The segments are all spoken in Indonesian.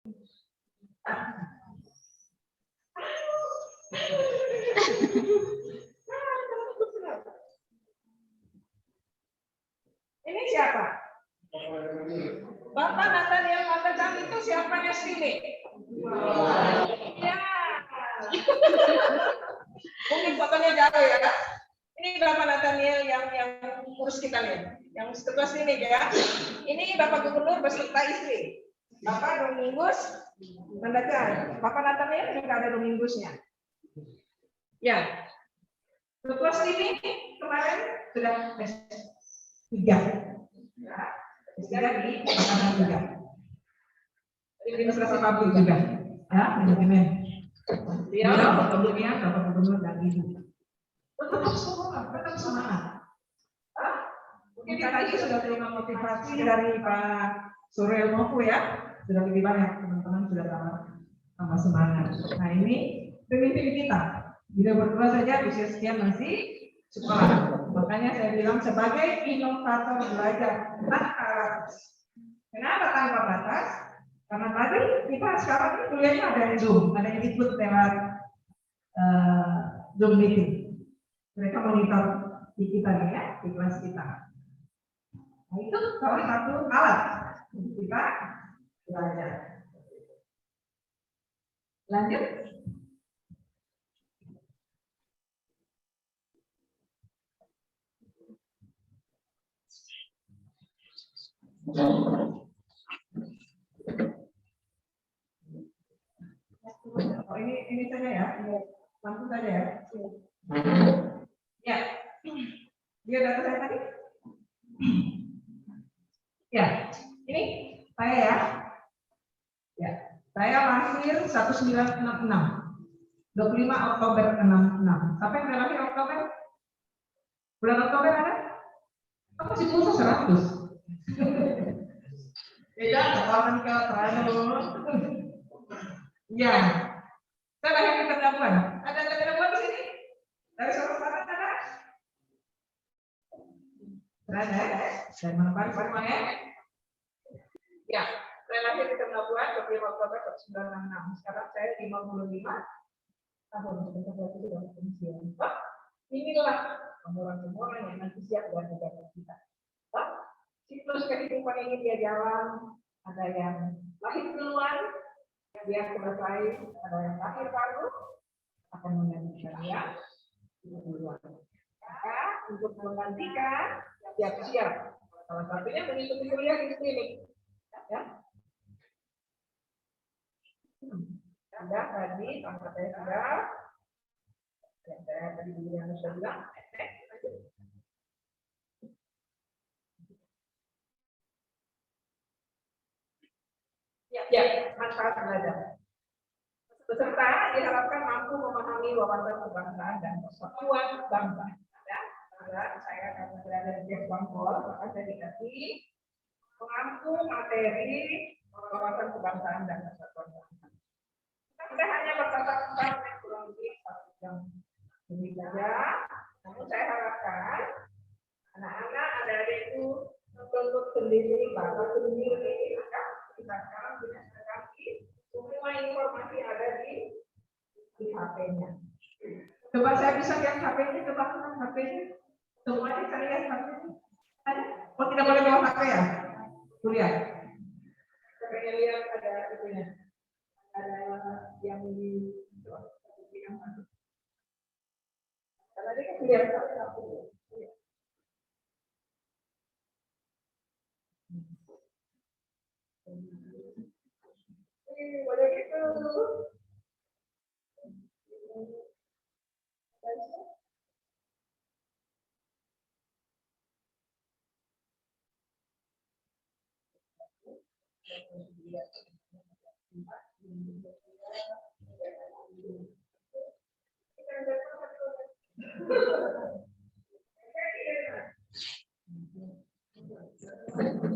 Ini siapa? Bapak Nathaniel Matecam itu siapanya sini? Ya. Mungkin fotonya jauh ya. Ini Bapak Nathaniel yang urus kita nih, yang ketua sini ya. Ini Bapak Gubernur beserta istri. Bapak Domingus Mendacan. Bapak Nathaniel juga ada Domingusnya. Ya. Ketua sini kemarin sudah S3. Ya. S3 di Angkatan 3. Di administrasi publik juga. Ya, manajemen. Dia Bapak Gubernur dan Ibu. Tetap semangat. Mungkin tadi sudah terima motivasi dari Pak Surel Moku ya, sudah lebih banyak teman-teman sudah tambah semangat. Nah ini pemimpin kita, tidak berdua saja usia sekian masih sekolah. Makanya saya bilang sebagai inovator belajar tanpa batas. Kenapa tanpa batas? Karena tadi kita sekarang kuliahnya ada yang Zoom, ada yang ikut lewat Zoom meeting. Mereka monitor di kita ya, di kelas kita. Nah, itu salah satu alat untuk kita belajar. Lanjut. Oh, ini saja ya, langsung saja ya. Ya, dia data saya tadi. Ya, ini saya ya. Ya, saya lahir 1966, 25 Oktober 66. Sampai yang lahir Oktober, bulan Oktober ada? Apa sih pulsa 100? Beda, kawan ke terlalu. Ya, saya lahir di Terdabuan. Ada Terdabuan di sini? Dari Surabaya ada? Ada? Dari mana Pak semuanya? Ya, saya lahir di Terdabuan 25 Oktober 1966. Sekarang saya 55 tahun. Sebentar lagi sudah pensiun. Inilah orang-orang yang nanti siap buat negara kita. Siklus kehidupan ini dia jalan. Ada yang lahir duluan, dia selesai, ada yang lahir baru, akan menggantikan yang duluan. Maka untuk menggantikan, siap-siap. Salah satunya mengikuti kuliah di sini. Ya. Anda tadi, tangkap saya sudah. Saya tadi dulu yang sudah bilang. Ya, manfaat belajar. Peserta diharapkan mampu memahami wawasan kebangsaan dan persatuan bangsa. Ya, saya akan berada di Bangkol, maka saya dikasih mengampu materi wawasan kebangsaan dan persatuan bangsa. Kita hanya bertatap muka kurang lebih 1 jam ini saja. Namun saya harapkan anak-anak adik-adik itu untuk sendiri, bahasa sendiri, maka kita sekarang bisa mengerti semua informasi ada di HP-nya. Coba saya bisa lihat HP-nya, coba HP-nya. Semuanya saya lihat HP-nya. Ada? Oh, tidak boleh bawa HP ya? Kuliah. Saya pengen lihat ada itunya. Ada yang di karena dia kelihatan aku. Boleh gitu.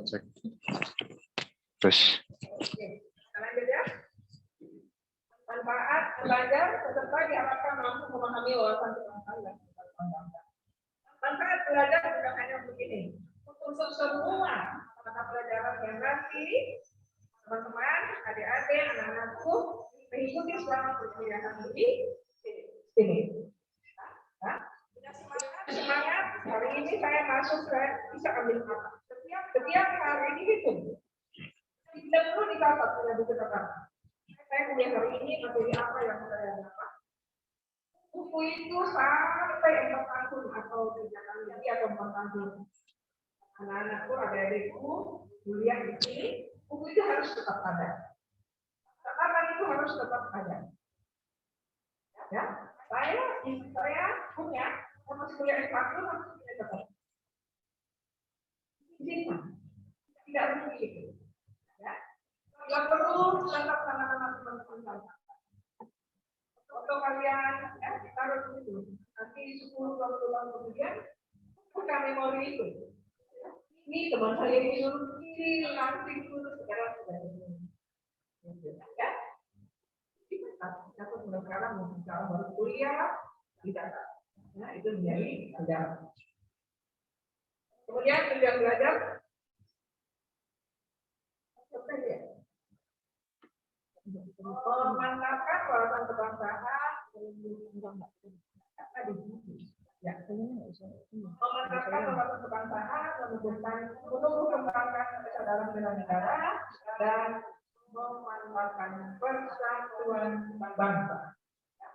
Cek. Terus. Lanjut ya. Manfaat belajar peserta diharapkan mampu memahami wawasan kebangsaan dan persatuan bangsa. Manfaat belajar bukan hanya begini. Untuk semua mata pelajaran yang nanti teman-teman, adik-adik supaya anak-anakku mengikuti selama perkuliahan di sini. Nah, semangat. Hari ini saya masuk, saya bisa ambil apa? Setiap hari ini itu tidak perlu dicatat, tidak dicatat. Saya kuliah hari ini materi apa yang saya dapat. Buku itu sampai 4 tahun atau 3 kali lagi atau 4 tahun. Anak-anakku, adik-adikku kuliah di sini, buku itu harus tetap ada. Catatan itu harus tetap ada. Ya, saya punya, saya masih kuliah S1 harus punya catatan. Tidak mungkin. Ya, tidak perlu tetap tanda-tanda teman-teman. Untuk kalian, ya, taruh itu. Nanti 10-20 tahun kemudian, bukan memori itu. Ini teman saya ini dulu, ini nanti dulu sekarang sudah ini. Ya, kita pun sekarang mau bicara baru kuliah, tidak. Nah, itu menjadi pelajaran. Kemudian tujuan belajar, memantapkan wawasan kebangsaan, memantapkan wawasan kebangsaan, menumbuh kembangkan kesadaran bela negara, dan memantapkan persatuan bangsa.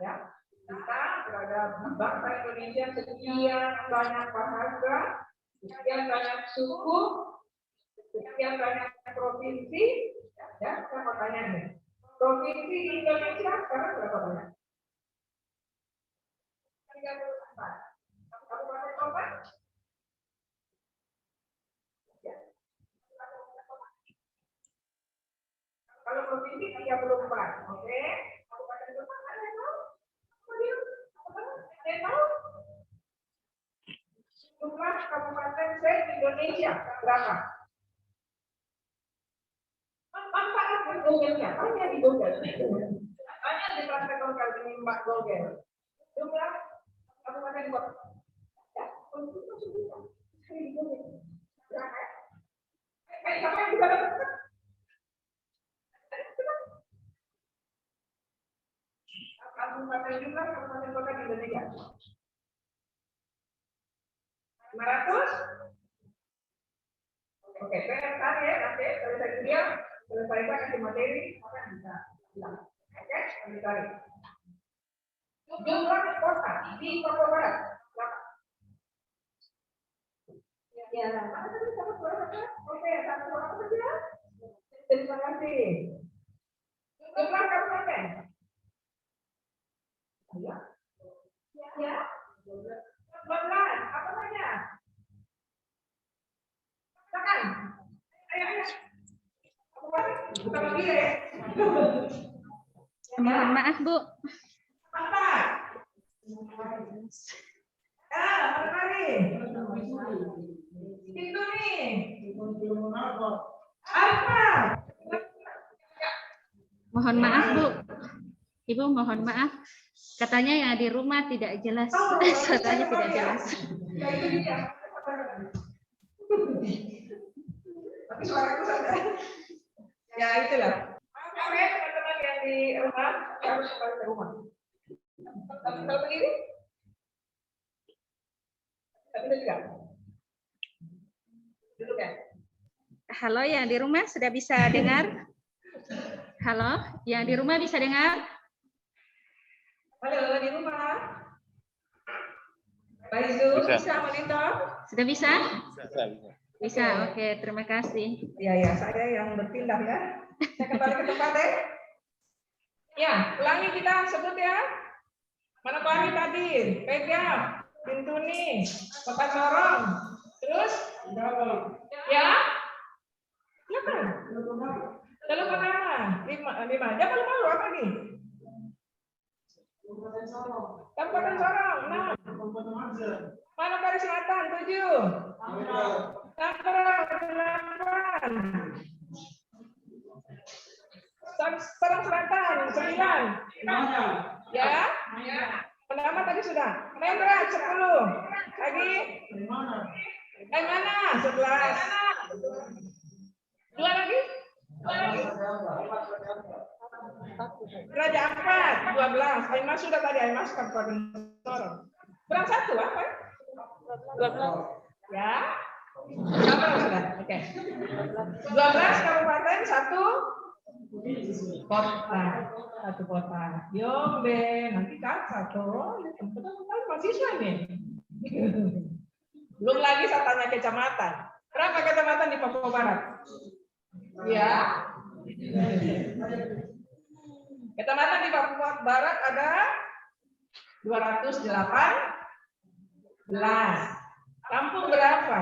Ya, kita terhadap bangsa Indonesia sekian banyak bahasa, sekian banyak suku, sekian banyak provinsi. Ya, saya mau tanya nih, provinsi di Indonesia sekarang berapa banyak? 34. Kabupaten kota? Ya. Kalau provinsi 34, oke. Kabupaten kota ada yang tahu? Ada yang tahu? Jumlah kabupaten se-Indonesia berapa? Google-nya, hanya di Google. Hanya di praktekkan kali ini Mbak Google. Jumlah kabupaten kota. Ya, untuk semua. Siapa yang bisa dapat? Kabupaten jumlah kabupaten kota di Indonesia. 500? Oke, PR ya, nanti selesai kuliah, selesaikan kasih materi, apa yang bisa bilang. Oke, kami tarik. Jumlah kota di Papua Barat berapa? Ya, apa tadi satu suara? Oke, satu suara saja. Terima kasih. Jumlah kabupaten. Ya. Ya. 14. Apa saja? Silakan. Ayo. Kabupaten ya. Mohon maaf, Bu. Apa? Mari. Itu nih. Apa? Mohon maaf, Bu. Ibu, mohon maaf. Katanya yang di rumah tidak jelas. Katanya tidak jelas. Tapi suaraku saja. Ya, itulah. Oke, teman-teman yang di rumah harus kembali ke rumah. Kalau berdiri? Tapi tidak. Duduk ya. Halo, yang di rumah sudah bisa dengar? Halo, yang di rumah bisa dengar? Halo, di rumah. Pak Izu, bisa monitor? Sudah bisa? Bisa. Bisa, oke. Terima kasih. Ya, saya yang berpindah ya. Saya kembali ke tempat ya. Ya, ulangi kita sebut ya. Mana Pak Ani tadi? Pegang, pintu nih, tempat sorong. Terus? Ya? Siapa? Telepon nama. 5. Jangan malu apa lagi? Kabupaten Sorong. 6. Manokwari Selatan 7. Tangerang 8. Serang Selatan 9. Ya? Pertama tadi sudah. Mendrat 10. Lagi? Mana? 11. 2 lagi? Raja Ampat 12. Aimas sudah tadi, Aimas Kabupaten Sorong. Kurang satu apa? 12. Ya. Sudah. Oke. 12 kabupaten, satu kota. Satu kota. Yombe, nanti kan satu. Betul mahasiswa nih. Belum lagi saya tanya kecamatan. Berapa kecamatan di Papua Barat? Ya. Kecamatan di Papua Barat ada 218. Kampung berapa?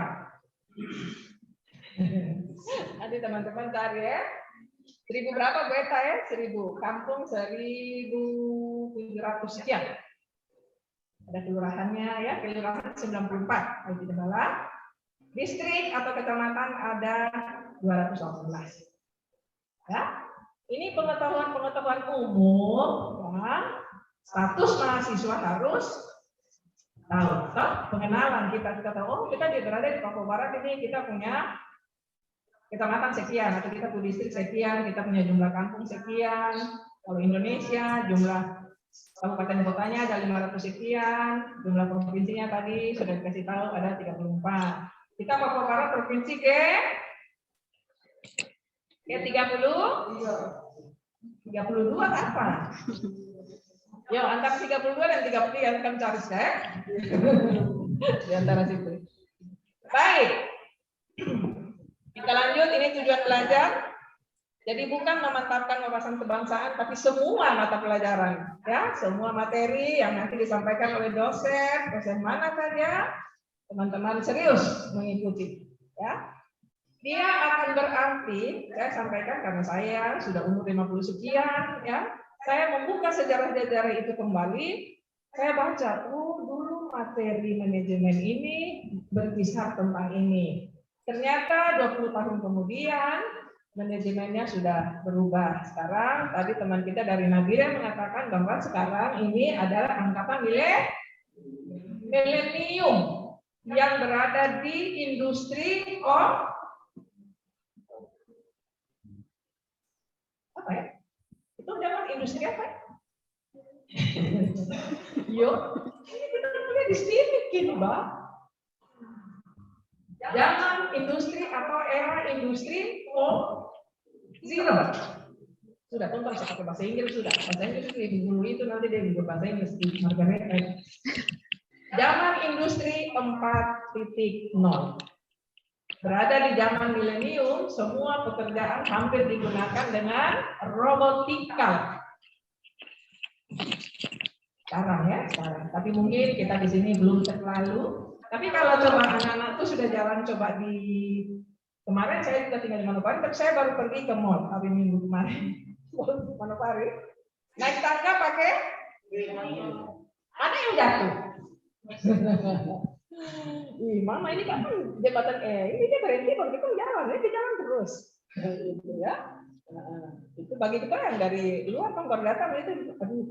Nanti teman-teman cari ya. 1000 berapa beta ya? 1000. Kampung 1700 sekian. Ada kelurahannya ya, kelurahan 94 kalau tidak salah. Distrik atau kecamatan ada 218. Ya. Ini pengetahuan umum ya. Status mahasiswa harus tahu. Pengenalan kita tahu, oh kita berada di Papua Barat ini, kita punya kecamatan sekian atau kita punya distrik sekian, kita punya jumlah kampung sekian. Kalau Indonesia jumlah kabupaten kotanya ada 500 sekian, jumlah provinsinya tadi sudah dikasih tahu ada 34. Kita Papua Barat provinsi ke 30? 32 apa? Yo, antara 32 dan 33 kan cari saya. Di antara situ. Baik. Kita lanjut, ini tujuan belajar. Jadi bukan memantapkan wawasan kebangsaan, tapi semua mata pelajaran, ya, semua materi yang nanti disampaikan oleh dosen mana saja, teman-teman serius mengikuti, ya. Dia akan berarti, saya sampaikan karena saya sudah umur 50 sekian, ya, saya membuka sejarah-sejarah itu kembali, saya baca, oh dulu materi manajemen ini berkisar tentang ini. Ternyata 20 tahun kemudian, manajemennya sudah berubah. Sekarang, tadi teman kita dari Nabila mengatakan bahwa sekarang ini adalah angkatan milenium yang berada di industri apa ya? Itu zaman industri apa? Yo, ini kita mulai di sini kini, Mbak. Zaman industri atau era industri 4.0. Sudah tonton saya pakai bahasa Inggris sudah. Bahasa Inggris itu dulu itu nanti dia juga bahasa Inggris di Margaret. Zaman industri 4.0. Berada di zaman milenium, semua pekerjaan hampir digunakan dengan robotikal. Sekarang ya, sekarang. Tapi mungkin kita di sini belum terlalu. Tapi kalau coba anak-anak tuh sudah jalan coba di kemarin saya juga tinggal di Manokwari, tapi saya baru pergi ke mall hari Minggu kemarin. Manokwari. Naik tangga pakai mana yang jatuh? Ih, mama ini kan jembatan ini dia berhenti baru kita jalan, ini jalan terus. Gitu ya. Itu bagi kita yang dari luar kan baru datang itu aduh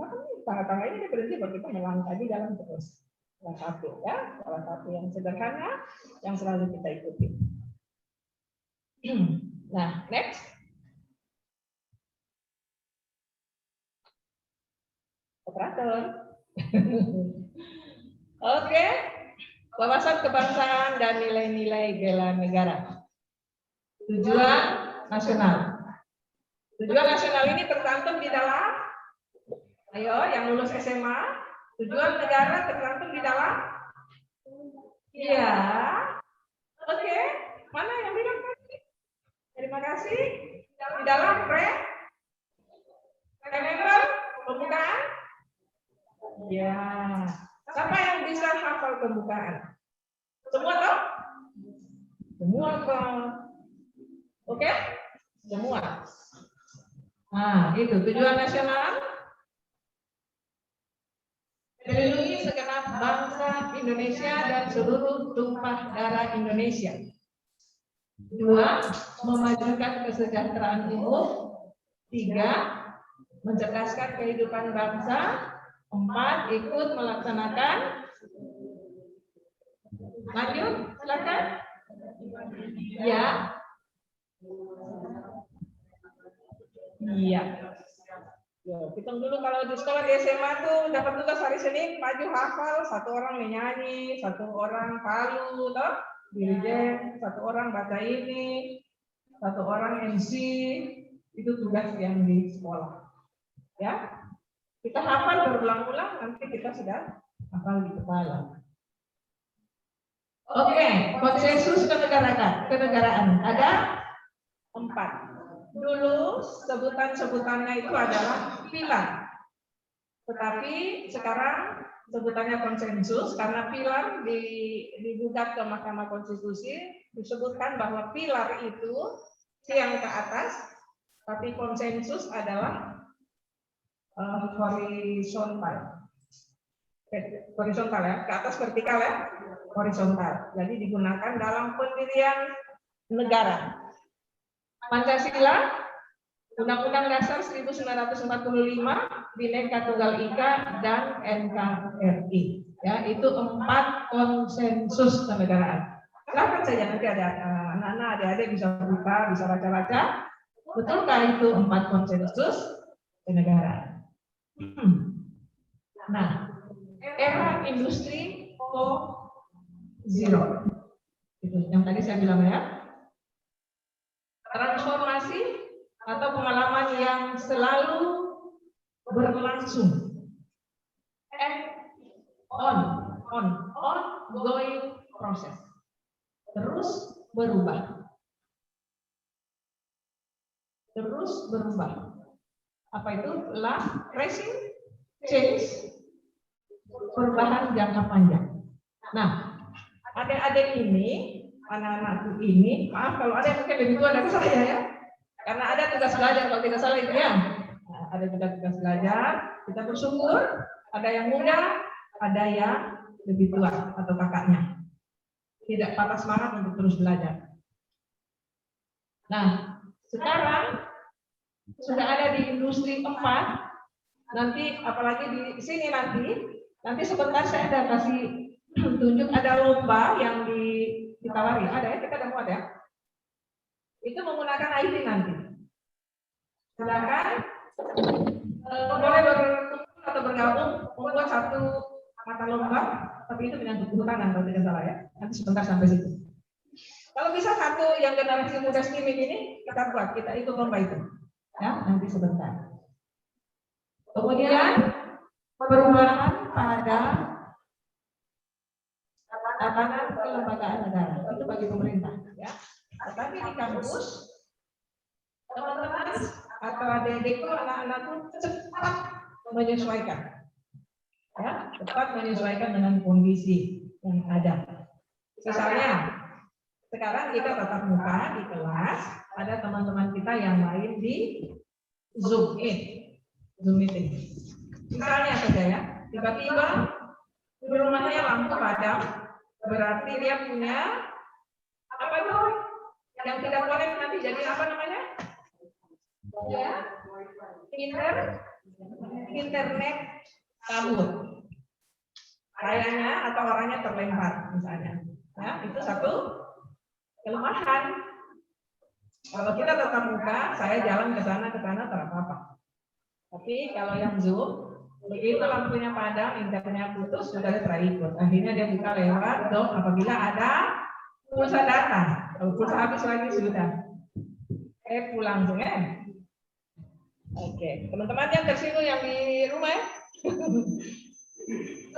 tangga-tangga ini dia berhenti baru kita melangkah di jalan terus. Salah satu ya, salah satu yang sederhana yang selalu kita ikuti. Nah, next. Operator. Oke. Wawasan kebangsaan dan nilai-nilai bela negara. Tujuan nasional. Tujuan nasional ini tercantum di dalam, ayo yang lulus SMA, tujuan negara tercantum di dalam, iya, oke, mana yang bilang tadi? Terima kasih. Di dalam remember pembukaan, ya. Siapa yang bisa hafal pembukaan? Semua toh? Semua toh? Oke? Semua. Nah, itu tujuan nasional. Melindungi segenap bangsa Indonesia dan seluruh tumpah darah Indonesia. 2. Memajukan kesejahteraan umum. 3. Mencerdaskan kehidupan bangsa. 4. Ikut melaksanakan. Lanjut, silakan. Ya. Iya. Ya, hitung dulu kalau di sekolah di SMA tuh dapat tugas hari Senin, maju hafal, satu orang menyanyi, satu orang palu, toh, dirijen, satu orang baca ini, satu orang MC, itu tugas yang di sekolah. Ya, kita hafal berulang-ulang, nanti kita sudah hafal di kepala. Oke, konsensus kenegaraan ada 4. Dulu sebutannya itu adalah pilar. Tetapi sekarang sebutannya konsensus karena pilar digugat ke Mahkamah Konstitusi disebutkan bahwa pilar itu yang ke atas, tapi konsensus adalah horizontal. Horizontal ya, ke atas vertikal ya, horizontal. Jadi digunakan dalam pendirian negara. Pancasila, Undang-Undang Dasar 1945, Bhinneka Tunggal Ika, dan NKRI. Ya, itu 4 konsensus kenegaraan. Silakan saja nanti ada anak-anak, adik-adik bisa buka, bisa baca-baca. Betulkah itu 4 konsensus kenegaraan? Nah, era industri 4.0. Itu yang tadi saya bilang ya. Transformasi atau pengalaman yang selalu berlangsung. Ongoing proses. Terus berubah. Apa itu? Racing, change, perubahan jangka panjang. Nah, adik-adik ini, anak-anakku ini, maaf kalau ada yang mungkin lebih tua dari saya ya, karena ada tugas belajar kalau tidak salah itu ya. Nah, ada juga tugas belajar, kita bersyukur, ada yang muda, ada yang lebih tua atau kakaknya. Tidak patah semangat untuk terus belajar. Nah, sekarang sudah ada di industri 4, nanti apalagi di sini nanti sebentar saya ada kasih tunjuk, ada lomba yang ditawari, ada ya, kita ada muat ya. Itu menggunakan ID nanti. Silakan boleh berkumpul atau bergabung membuat satu mata lomba, tapi itu dengan kehutanan kalau tidak salah ya. Nanti sebentar sampai situ. Kalau bisa satu yang generasi muda streaming ini kita buat, kita ikut lomba itu. Ya, nanti sebentar. Kemudian perubahan pada tatanan kelembagaan negara itu bagi pemerintah. Ya. Tetapi di kampus teman-teman atau adik-adik itu anak-anakku cepat menyesuaikan. Ya, cepat menyesuaikan dengan kondisi yang ada. Misalnya, sekarang kita tatap muka di kelas, ada teman-teman kita yang lain di Zoom meeting. Misalnya saja ya, tiba-tiba di rumahnya lampu padam, berarti dia punya apa itu? Yang tidak boleh nanti jadi apa namanya? Ya, internet kabur. Kayaknya atau orangnya terlempar misalnya. Ya, itu satu kelemahan. Kalau kita tatap muka, saya jalan ke sana tak apa-apa. Tapi kalau yang Zoom, begitu lampunya padam, internetnya putus, sudah terikut. Akhirnya dia buka lewat dong apabila ada pulsa datang. Kalau pulsa habis lagi sudah. Pulang langsung ya. Oke, teman-teman yang tersinggung yang di rumah ya.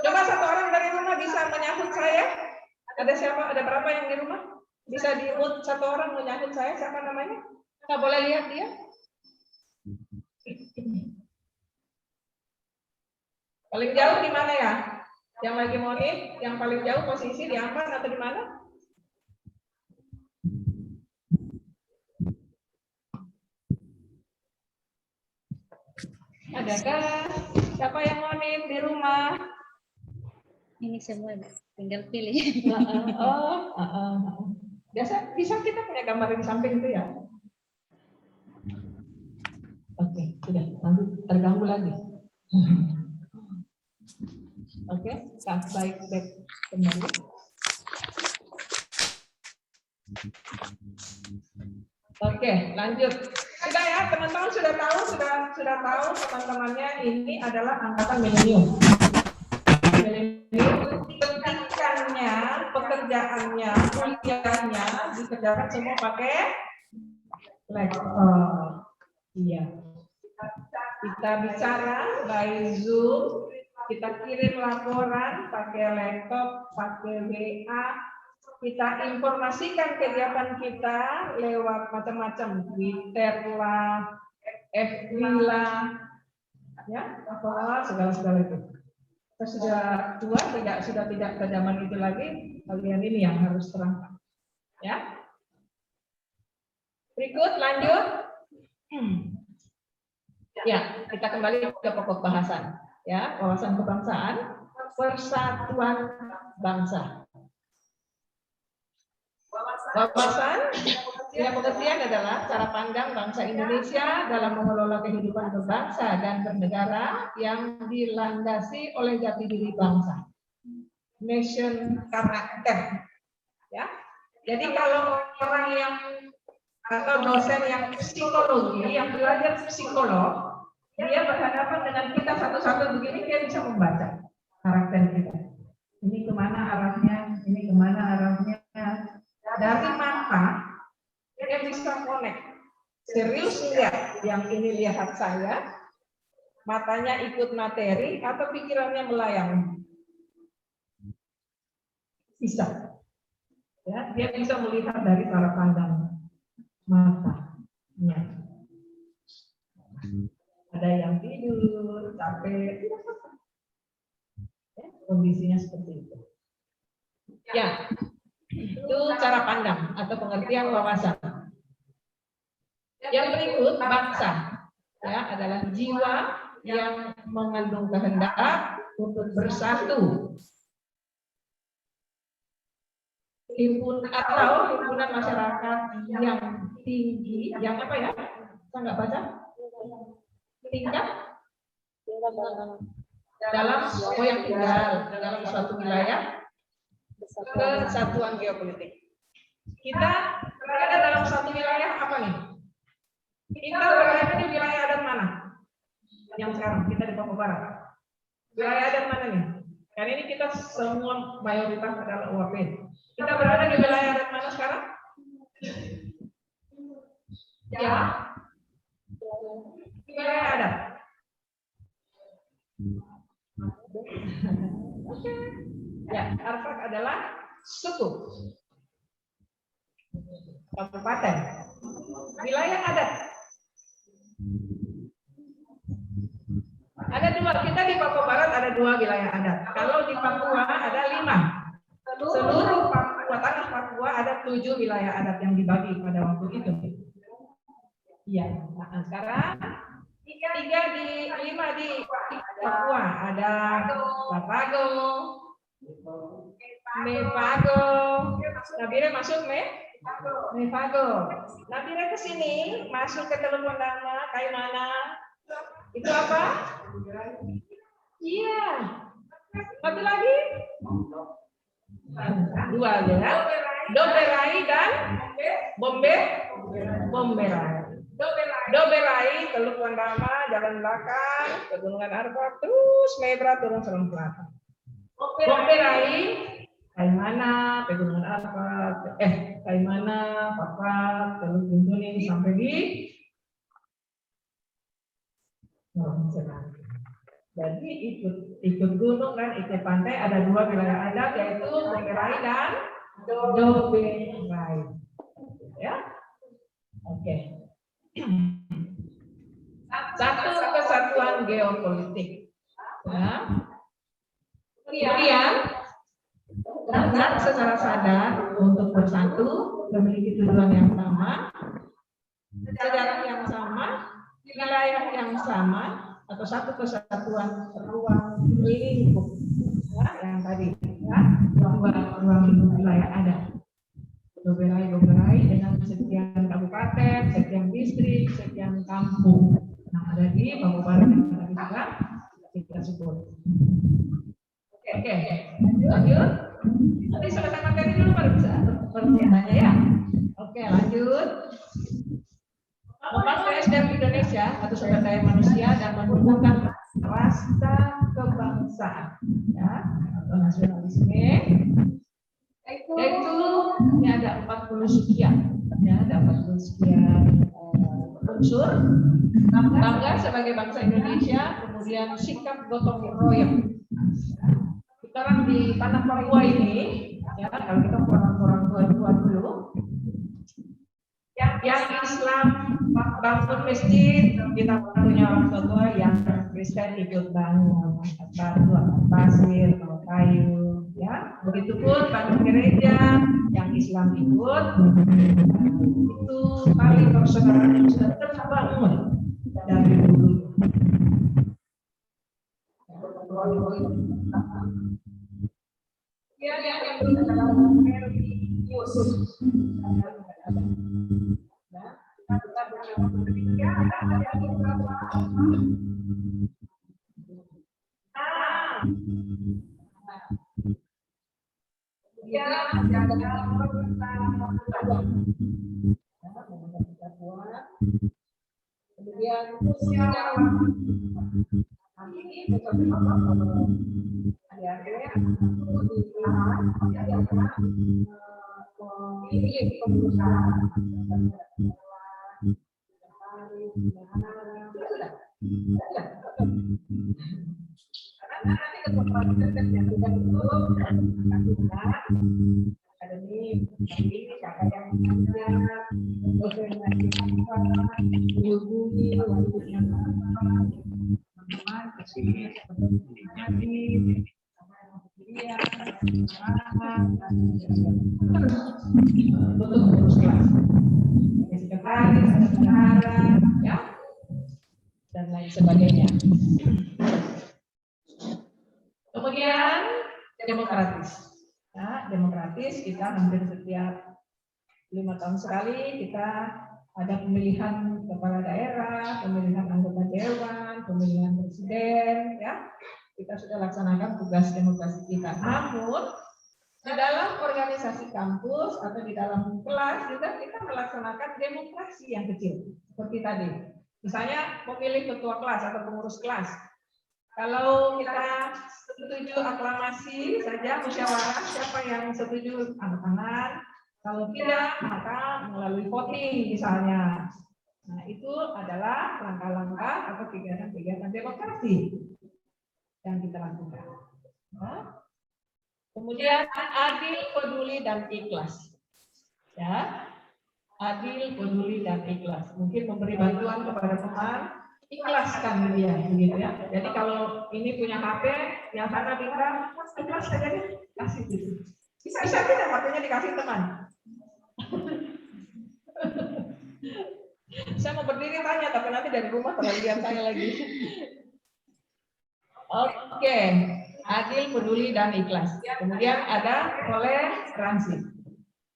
Coba satu orang dari rumah bisa menyahut saya. Ada siapa? Ada berapa yang di rumah? Bisa di-mute satu orang menyahut saya. Siapa namanya? Nggak boleh lihat dia. Paling jauh di mana ya? Yang lagi monit, yang paling jauh posisi di Ampan atau di mana? Adakah siapa yang monit di rumah? Ini semua tinggal pilih. Biasa bisa kita punya gambar di samping itu ya. Oke, sudah nanti terganggu lagi. Oke, baik kembali. Oke, lanjut. sudah ya, teman-teman sudah tahu teman-temannya ini adalah angkatan milenium. Pendidikannya, pekerjaannya, kuliahnya dikerjakan semua pakai laptop. Iya. Kita bicara by Zoom, kita kirim laporan pakai laptop, pakai WA, kita informasikan kegiatan kita lewat macam-macam, Twitter lah, FB lah, ya, apa segala-segala itu. Kita sudah tua, sudah tidak ke zaman itu lagi. Kalian ini yang harus terangkan, ya. Berikut lanjut. Ya, kita kembali ke pokok bahasan, ya, wawasan kebangsaan, persatuan bangsa. Wawasan yang pengertian adalah cara pandang bangsa Indonesia dalam mengelola kehidupan berbangsa dan bernegara yang dilandasi oleh jati diri bangsa, nation karakter. Ya, jadi kalau orang yang atau dosen yang psikologi, yang belajar psikolog, dia berhadapan dengan kita satu-satu begini, dia bisa membaca karakter kita. Ini kemana arahnya, ini kemana arahnya. Dari mata, dia bisa connect. Serius enggak yang ini lihat saya, matanya ikut materi atau pikirannya melayang? Bisa. Ya, dia bisa melihat dari cara pandang matanya. Ada yang tidur, capek, ya, kondisinya seperti itu. Ya, itu cara pandang atau pengertian wawasan. Yang berikut bangsa, ya, adalah jiwa yang mengandung kehendak untuk bersatu. Himpunan masyarakat yang tinggi, yang apa ya? Saya nggak baca. Tingkat dalam yang tinggal dalam suatu wilayah kesatuan geopolitik. Kita berada dalam suatu wilayah apa nih? Kita berada di wilayah adat mana? Yang sekarang kita di Papua Barat. Wilayah adat mana nih? Karena ini kita semua mayoritas adalah UAP. Kita berada di wilayah adat mana sekarang? Ya. Wilayah adat. Ya, Arfak adalah suku, kabupaten, wilayah adat. Ada dua, kita di Papua Barat ada 2 wilayah adat. Kalau di Papua ada 5. Seluruh Papua, tanah Papua ada 7 wilayah adat yang dibagi pada waktu itu. Iya, nah sekarang 5 di Papua ada Papago, Mepago. Nabire masuk Mepago. Nabire ke sini masuk ke Teluk Pondama, kayak mana? Itu apa? Iya. Satu lagi? 2 ya. Doberai dan Bomberai. Doberai, Teluk Pondama, jalan belakang, Pegunungan Arfak, terus Mebra turun Serang Selatan. Bomberai, Kaimana, Pegunungan Arfak, Kaimana, Papak, Teluk Bintuni sampai di Jadi ikut gunung dan ikut pantai ada 2 wilayah adat yaitu Bomberai dan Doberai. Ya, oke. Satu kesatuan geopolitik. Ya. Kemudian benar secara sadar untuk bersatu, memiliki tujuan yang sama, sejarah yang sama, wilayah yang sama, atau satu kesatuan ruang lingkup, ya, yang tadi, ya, ruang wilayah ada. Doberai dengan sekian kabupaten, sekian distrik, sekian kampung. Nah, ada di Papua Barat yang tadi juga kita sebut. Oke, lanjut. Nanti selesai materi dulu baru bisa bertanya ya. Oke, lanjut. Membangun SDM Indonesia atau sumber daya manusia dan menumbuhkan rasa kebangsaan, ya, atau nasionalisme. Yaitu ini ada 40 sekian, ya, ada 40 sekian unsur. Bangga sebagai bangsa Indonesia, kemudian sikap gotong royong. Sekarang di tanah Papua ini, ya, kalau kita orang tua dulu, yang Islam bangun masjid, kita punya orang tua yang Kristen ikut bangun batu, pasir, kayu, ya. Begitupun bangun gereja, yang Islam ikut, itu tali persaudaraan sudah terbangun dari dulu. Ya, yang adalah religius. Dan lain sebagainya. Kemudian demokratis. Ya, demokratis kita hampir setiap 5 tahun sekali kita ada pemilihan kepala daerah, pemilihan anggota dewan, pemilihan presiden, ya. Kita sudah laksanakan tugas demokrasi kita. Namun di dalam organisasi kampus atau di dalam kelas juga kita melaksanakan demokrasi yang kecil seperti tadi. Misalnya memilih ketua kelas atau pengurus kelas. Kalau kita setuju aklamasi saja musyawarah, siapa yang setuju angkat tangan. Kalau tidak maka melalui voting misalnya. Nah itu adalah langkah-langkah atau kegiatan-kegiatan demokrasi yang kita lakukan. Nah, kemudian adil, peduli, dan ikhlas. Ya, adil, peduli, dan ikhlas. Mungkin memberi bantuan kepada teman, ikhlaskan dia, begitu ya. Jadi kalau ini punya HP, yang sana minta, ikhlas saja deh, kasih gitu. Bisa tidak HP-nya dikasih teman? Saya mau berdiri tanya, tapi nanti dari rumah terlalu lihat saya lagi. Oke, adil, peduli, dan ikhlas. Kemudian ada toleransi.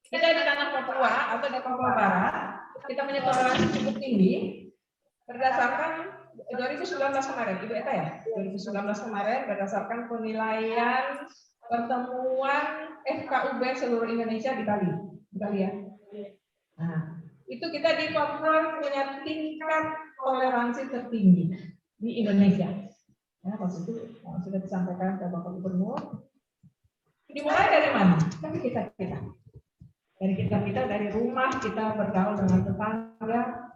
Kita di tanah Papua atau di Papua Barat, kita punya toleransi cukup tinggi berdasarkan 2019 kemarin, Ibu Eta ya, 2019 kemarin berdasarkan penilaian pertemuan FKUB seluruh Indonesia di Bali, ya. Nah, itu kita di Papua punya tingkat toleransi tertinggi di Indonesia. Ya, pas itu sudah disampaikan ke Bapak Gubernur. Dimulai dari mana? Dari kita. Dari kita dari rumah kita bergaul dengan tetangga,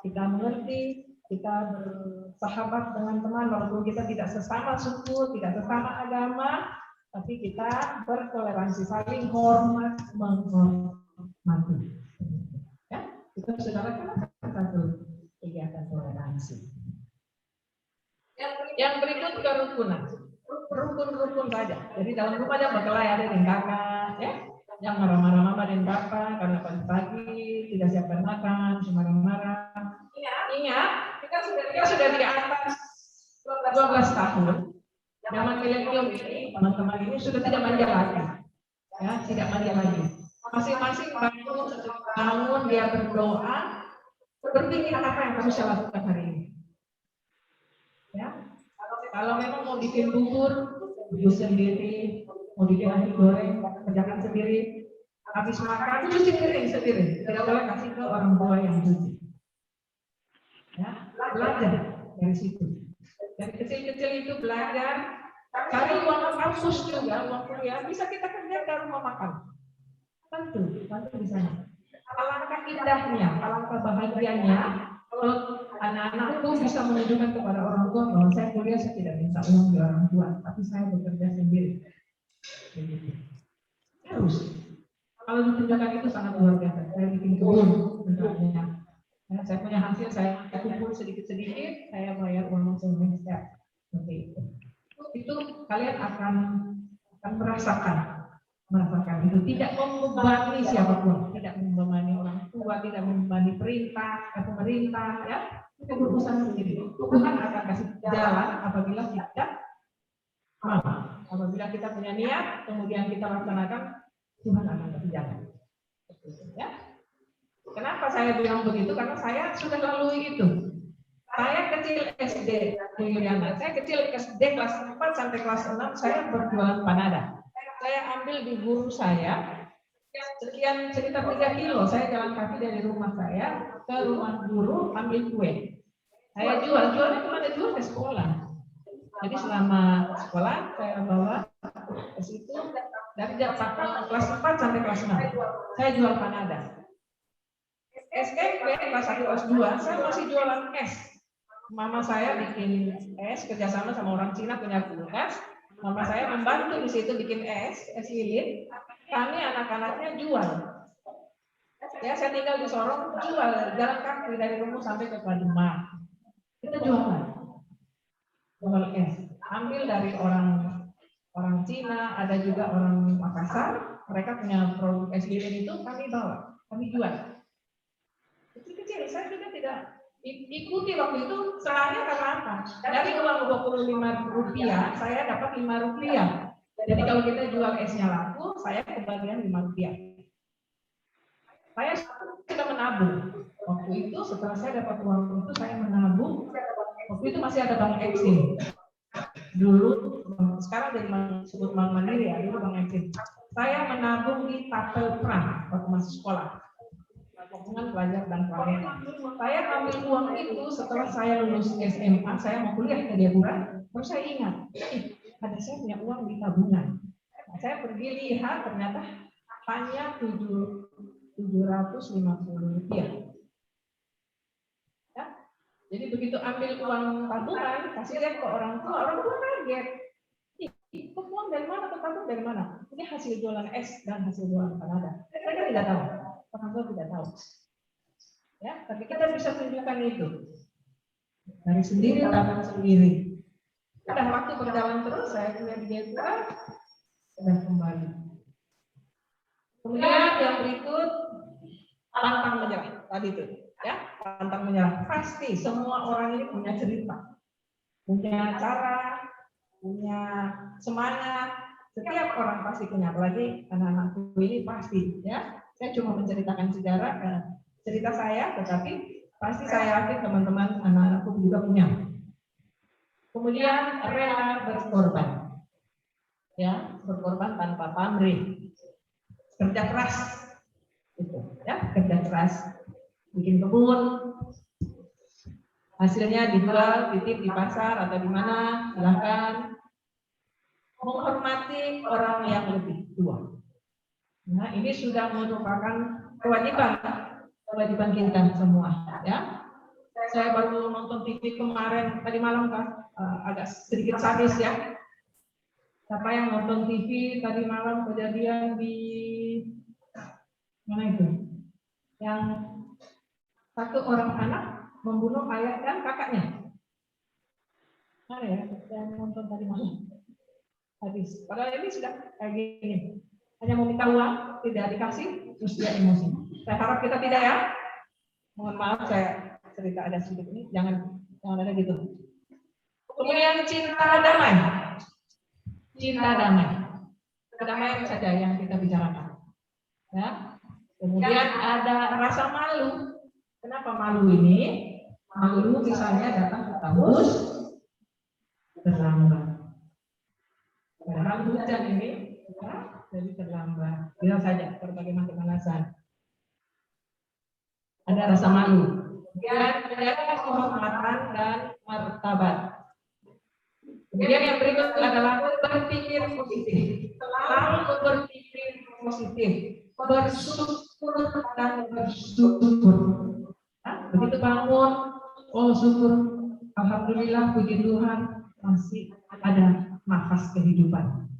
kita mengerti, kita bersahabat dengan teman walaupun kita tidak sesama suku, tidak sesama agama, tapi kita bertoleransi, saling hormat, menghormati. Ya, itu sudah lakukan satu kegiatan toleransi. Yang berikut kerukunan, rukun saja. Jadi dalam rumah aja berkelahi ada dengan kakak, ya. Yang marah-marah mama dan bapak karena pagi-pagi tidak siapkan makan, cuma marah-marah. Ingat, kita sudah di atas 12 tahun. Zaman milenium ini, teman-teman ini sudah tidak manja lagi. Ya, tidak manja lagi. Masing-masing bangun dia berdoa, berpikir apa yang harus saya lakukan hari ini. Ya, kalau memang mau bikin bubur sendiri, mau bikin nasi goreng, kerjakan sendiri. Habis makan cuci piring sendiri, tidak boleh kasih ke orang tua yang cuci. belajar dari situ. Dari kecil-kecil itu belajar, cari uang kampus juga, uang kuliah, bisa kita kerja dari rumah makan. Bantu di sana. Alangkah indahnya, alangkah bahagianya kalau anak-anak itu bisa menunjukkan kepada orang tua bahwa saya kuliah, saya tidak minta uang dari orang tua, tapi saya bekerja sendiri. Terus, kalau ditunjukkan itu sangat luar biasa. Saya bikin kebun, misalnya. Saya punya hasil, saya kumpul sedikit-sedikit, saya bayar uang semester. Seperti itu. Itu kalian akan merasakan itu, tidak membebani siapapun, tidak membebani orang tua, tidak membebani pemerintah, ya, kita berusaha sendiri. Tuhan akan kasih jalan apabila kita mau, apabila kita punya niat, kemudian kita laksanakan, Tuhan akan kasih jalan. Ya. Kenapa saya bilang begitu? Karena saya sudah lalui itu. Saya kecil SD, saya kecil SD kelas 4 sampai kelas 6 saya berjualan panada. Saya ambil di guru saya sekian sekitar 3 kilo. Saya jalan kaki dari rumah saya ke rumah guru ambil kue. Saya jualnya cuma jual ke sekolah. Jadi selama sekolah saya bawa ke situ dari kelas 4 sampai kelas 6. Saya jual panada. SMP kelas 1 kelas 2 saya masih jualan es. Mama saya bikin es kerjasama sama orang Cina punya kulkas. Mama saya membantu di situ bikin es lilin. Kami anak-anaknya jual. Ya, saya tinggal di Sorong, jual jalan kaki dari rumah sampai ke Pademang. Kita jualan es. Ambil dari orang Cina, ada juga orang Makassar. Mereka punya produk es lilin itu kami bawa, kami jual. Kecil-kecil, saya juga tidak ikuti waktu itu. Salahnya karena apa? Dari uang Rp25 saya dapat Rp5. Jadi kalau kita jual esnya laku, saya kebagian Rp5. Saya sudah menabung. Waktu itu setelah saya dapat uang itu saya menabung. Waktu itu masih ada Bank Eksim. Dulu, sekarang jadi disebut Bank Mandiri ya, dulu Bank Eksim. Saya menabung di Tapelpra waktu masih sekolah. Hubungan pelajar dan pelayanan. Saya ambil uang itu setelah saya lulus SMA, saya mau kuliah ke Jayapura, terus saya ingat, ada saya punya uang di tabungan. Nah, saya pergi lihat, ternyata hanya Rp750. Ya? Jadi begitu ambil uang tabungan, kasih lihat ke orang tua kaget. Kok uang dari mana, tabung dari mana? Ini hasil jualan es dan hasil jualan panada. Mereka tidak tahu. Orang tua tidak tahu, ya. Tapi kita bisa tunjukkan itu dari sendiri, tangan sendiri. Udah waktu berjalan terus, saya kuliah di Jayapura, sudah kembali. Kemudian yang berikut pantang menyerah tadi itu, ya, pantang menyerah. Pasti semua orang ini punya cerita, punya cara, punya semangat. Setiap orang pasti punya, apalagi anak-anakku ini pasti, ya. Saya cuma menceritakan cerita saya, tetapi pasti saya yakin teman-teman anak-anakku juga punya. Kemudian rela berkorban, ya, berkorban tanpa pamrih, kerja keras, gitu, ya, kerja keras, bikin kebun, hasilnya dijual, titip di pasar atau di mana, silahkan. Menghormati orang yang lebih tua. Nah, ini sudah merupakan kewajiban kita semua, ya. Saya baru nonton TV kemarin, tadi malam kan, agak sedikit sadis ya. Siapa yang nonton TV tadi malam kejadian di mana itu? Yang satu orang anak membunuh ayah dan kakaknya. Mana ya? Yang nonton tadi malam. Habis. Padahal ini sudah kayak gini. Hanya mau minta uang, tidak dikasih, terus dia emosi. Saya harap kita tidak, ya. Mohon maaf saya cerita ada sedikit ini, jangan ada gitu. Kemudian cinta damai. Cinta damai. Kedamaian saja yang kita bicarakan. Ya. Kemudian ada rasa malu. Kenapa malu ini? Malu misalnya datang ke kampus terlambat. Padahal hujan ini, ya. Jadi terlambat, bilang saja berbagai macam alasan. Ada rasa malu, dan menjaga kehormatan dan martabat. Kemudian yang berikut adalah berpikir positif. Selalu berpikir positif, bersyukur dan bersyukur. Nah, begitu bangun, oh syukur, alhamdulillah, puji Tuhan masih ada nafas kehidupan.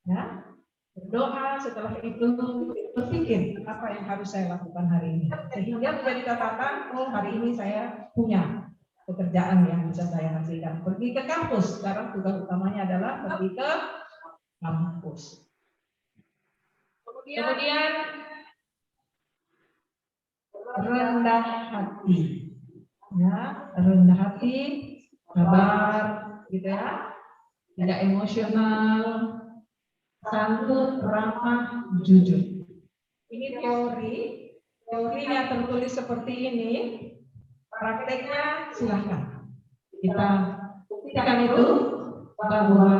Ya, berdoa, setelah itu berpikir apa yang harus saya lakukan hari ini, sehingga menjadi catatan, oh hari ini saya punya pekerjaan yang bisa saya hasilkan. Pergi ke kampus, sekarang tugas utamanya adalah pergi ke kampus. Kemudian rendah hati, ya, rendah hati, sabar, gitu ya, tidak emosional, santun, ramah, jujur. Ini teorinya tertulis seperti ini, prakteknya silahkan. Kita buktikan itu bahwa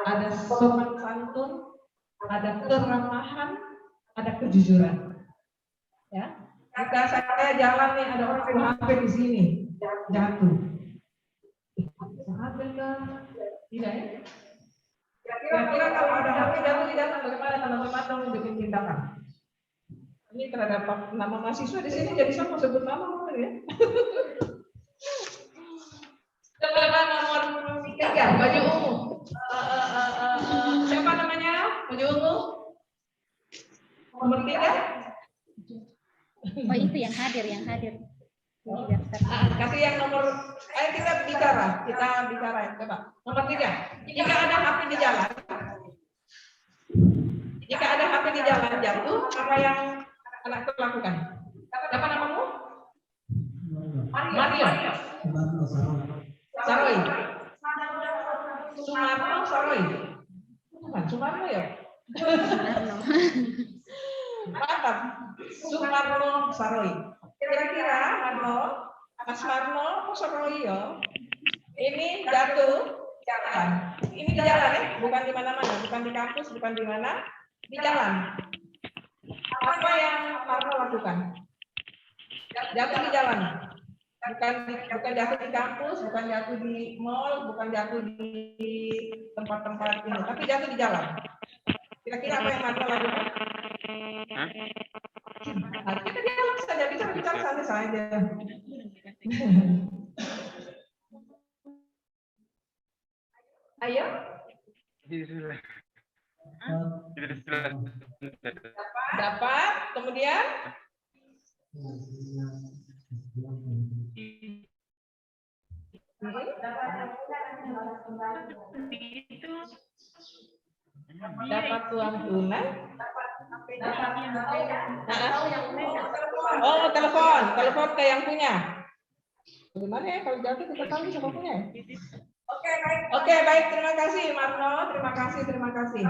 ada sopan santun, ada keramahan, ada kejujuran. Ya, jika saya jalan nih ada orang yang hampir di sini jatuh, tidak ya? Kira-kira kalau ada HP jatuh di jalan, bagaimana teman-teman dong bikin tindakan? Ini terhadap nama mahasiswa di sini jadi sama sebut nama mungkin ya. Coba nomor 3, baju ungu. Siapa namanya? Baju ungu. Nomor 3. Oh itu yang hadir. Kasih yang nomor. Ayo kita bicara coba. Nomor 3. Jika ada HP di jalan, jatuh, apa yang anakku lakukan? Siapa namamu? Mario. Saroy. Sumarno Saroy. Bukan Sumarno ya? Mantap. Sumarno Saroy. Kira-kira Mas Marno Saroy ya? Ini jatuh jalan. Ini di jalan ya, bukan di mana-mana, bukan di kampus, bukan di mana, di jalan. Apa yang Marno lakukan? Jatuh di jalan. Bukan jatuh di kampus, bukan jatuh di mall, bukan jatuh di tempat-tempat ini, tapi jatuh di jalan. Kira-kira apa yang Marno lakukan? Nah, kita dialog saja, bicara santai saja. Ayo. Dapat, kemudian dapat uang tunai. Oh, telepon ke yang punya. Bagaimana ya kalau jatuh kita tahu siapa punya? Oke, baik. Terima kasih Marno, terima kasih.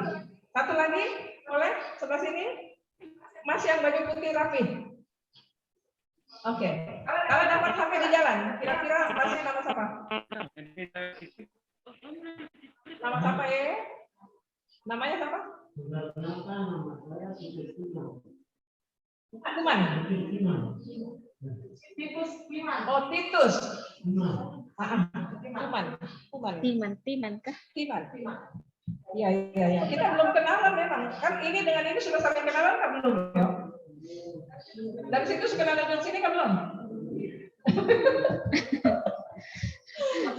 Satu lagi, boleh sebelah sini. Mas yang baju putih rapi. Oke. Kalau dapat HP di jalan, kira-kira masnya nama siapa? Nama siapa ya? Namanya siapa? Akuman. Oh, Titus. Timan kah? Timan. Iya. Kita belum kenalan memang. Kan ini dengan ini sudah saling kenalan kan belum? Ya? Dari situ kenalan dari sini kan belum?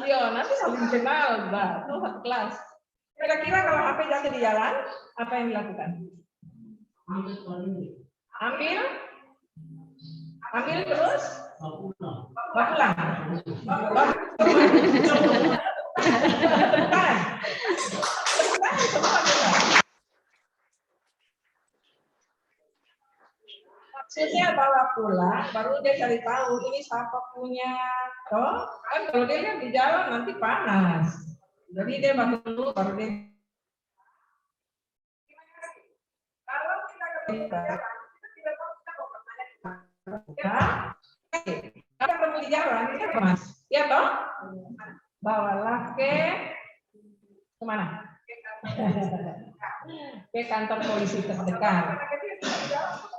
Iya, nanti saling kenal, Mbak. Tuh satu kelas. Kira-kira kalau HP jatuh di jalan, apa yang dilakukan? Ambil terus? Pulang. Maksudnya bawa pulang, baru dia cari tahu ini siapa punya. Toh, kan kalau dia lihat di jalan nanti panas. Jadi dia bantu dulu, baru dia. Kalau kita kalau ketemu di jalan, kita Mas, ya toh? Bawalah ke kemana? Ke kantor polisi terdekat.